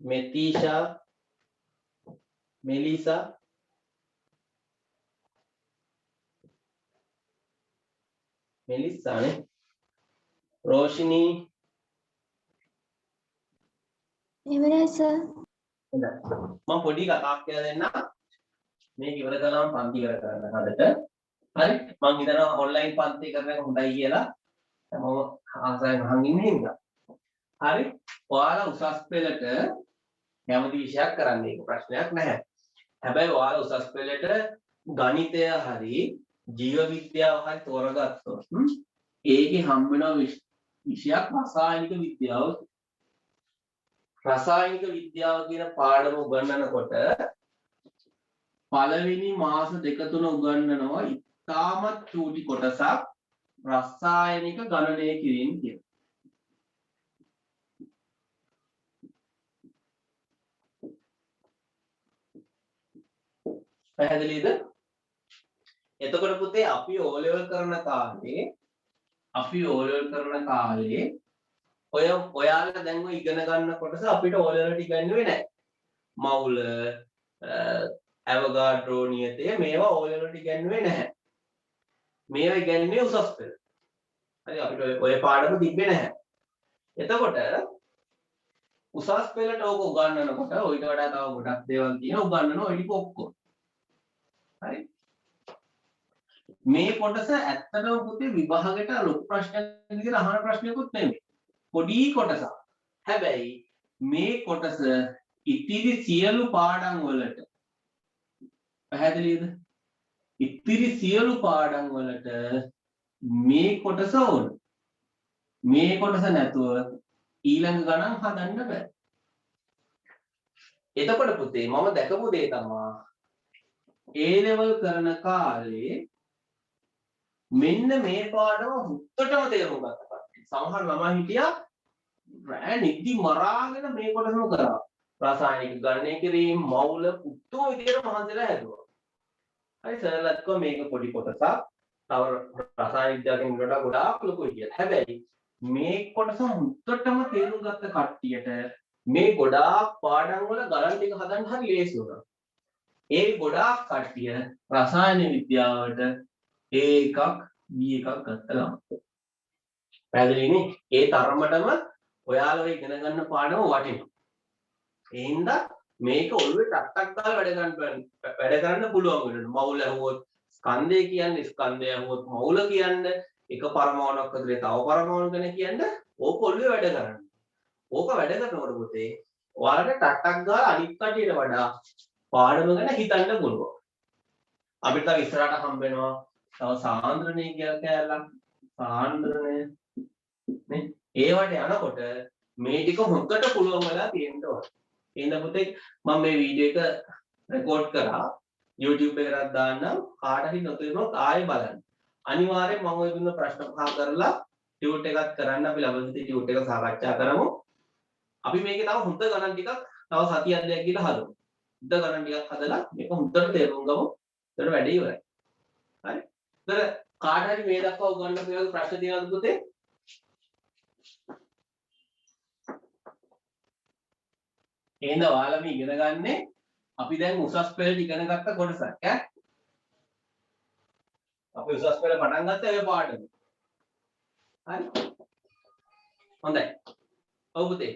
මෙතිෂා මෙලිසා මෙලිසානේ රෝෂිනී ඉවරයි සර්. මම පොඩි කතාවක් කියලා දෙන්නම්. මේක ඉවර කළාම පන්ති ඉවර කරන්න හදට. හරි මම හිතනවා ඔන්ලයින් පන්ති කරන එක හොඳයි කියලා. හැමෝම ආසයෙන් අහන් ඉන්නේ හින්දා. හරි ඔයාලා උසස් පෙළට කැමති විෂයක් කරන්න ඒක ප්‍රශ්නයක් නැහැ. හැබැයි ඔයාලා උසස් පෙළට ගණිතය හරි ජීව විද්‍යාව හරි තෝරගත්තොත් ඒකේ හම්බ වෙන විෂයක් රසායනික විද්‍යාව. රසායනික විද්‍යාව කියන පාඩම උගන්වනකොට පළවෙනි මාස දෙක තුන උගන්වනවා ඉතාමත් චූටි කොටසක් රසායනික ගණනය කිරීම කියන. පැහැදිලිද? එතකොට පුතේ අපි O level කරන කාලේ ඔයාලා දැන් ඔය ඉගෙන ගන්න කොටස අපිට O level වලට ඉගෙනුවේ නැහැ. මවුල ඇවෝගාඩ්‍රෝ නියතය මේවා O level වලට ඉගෙනුවේ නැහැ. මේවා ඉගෙනුවේ උසස් පෙළ. හරි අපිට ඔය පාඩම තිබ්බේ නැහැ. එතකොට උසස් පෙළට ඕක උගන්වනකොට ඔයිට වඩා තව ගොඩක් දේවල් තියෙනවා උගන්වනවා ඔය ටික ඔක්කොම. හරි මේ කොටස ඇත්තටම පුතේ විභාගයට ලොකු ප්‍රශ්නයක් විදිහට අහන ප්‍රශ්නයක්වත් නෙමෙයි. පොඩි කොටසක්. හැබැයි මේ කොටස ඉතිරි සියලු පාඩම් වලට පැහැදිලිද? ඉතිරි සියලු පාඩම් වලට මේ කොටස ඕන. මේ කොටස නැතුව ඊළඟ ගණන් හදන්න බෑ. එතකොට පුතේ මම දැකපු දේ තමයි A level කරන කාලේ මෙන්න මේ පාඩම හුත්තටම තේරුම් ගත්තා. සමහර ළමයි හිටියා රෑ නිදි මරාගෙන මේ කොටසම කරා. රසායනික ගණනය කිරීම මවුල උත්තම විදියට මහන්සිලා හැදුවා. හරි සරලත්ව මේක පොඩි කොටසක්. තව රසායනික විද්‍යාවෙන් වඩා ගොඩාක් ලොකුයි කියලා. හැබැයි මේ කොටස හුත්තටම තේරුම් ගත්ත කට්ටියට මේ ගොඩාක් පාඩම් වල ගණන් ටික හදන්න හරි ලේසි වුණා. ඒ ගොඩාක් කට්ටිය රසායන විද්‍යාවට A එකක් B එකක් ගත්තා. පැහැදිලිනේ? ඒ තරමටම ඔයාලා ඉගෙන ගන්න පාඩම වටිනවා. ඒ හින්දා මේක ඔළුවේ ටක් ටක් ගාලා වැඩ කරන්න පුළුවන් වෙනවා. මවුල ඇහුවොත් ස්කන්ධය කියන්නේ ස්කන්ධය ඇහුවොත් මවුල කියන්නේ එක පරමාණුවක් ඇතුලේ තව පරමාණු කෙනෙක් කියන්නේ ඕක ඔළුවේ වැඩ කරන්නේ. ඕක වැඩ කරනකොට පුතේ ඔයාලට ටට්ටක් ගාලා අනිත් කටියට වඩා පාඩම ගැන හිතන්න පුළුවන්. අපිට තව ඉස්සරහට හම්බ වෙනවා තව සාන්ද්‍රණය කියලා කෑල්ලක්. සාන්ද්‍රණය නේ ඒවට යනකොට මේ ටික හොකට පුළුවන් වෙලා තියෙන්න ඕනේ. එහෙනම් පුතේ මම මේ වීඩියෝ එක රෙකෝඩ් කරා YouTube එකකට දාන්නම් කාට හරි නොතේරුනොත් ආයෙ බලන්න. අනිවාර්යෙන් මම ඔය දුන්න ප්‍රශ්න පහ කරලා ටියුට් එකක් කරන්න අපි ලබන ටියුට් එක සාකච්ඡා කරමු. අපි මේකේ තව හොඳ ගණන් ටිකක් තව සතියක් දෙකක් ගිහලා හදමු. හොඳ ගණන් ටිකක් හදලා මේක හොඳට තේරුම් ගමු. එතකොට වැඩේ ඉවරයි. හරි. ඒතර කාට හරි මේ දක්වා උගන්වන්න පුළුවන් ප්‍රශ්න තියෙනවද පුතේ? එහෙනම් ඔයාලා මේ ඉගෙන ගන්නේ අපි දැන් උසස් පෙළ ඉගෙන ගත්ත කොටසක් ඈ. අපි උසස් පෙළ පටන් ගත්තේ ඔය පාඩම. හරි. හොඳයි. ඔව් පුතේ.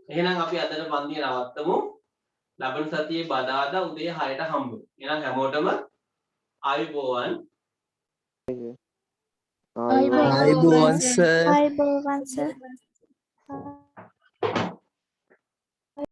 එහෙනම් අපි අදට පන්තිය නවත්තමු. ලබන සතියේ බදාදා උදේ 6ට හම්බෙමු. එහෙනම් හැමෝටම ආයුබෝවන්. ආයුබෝවන් සර්.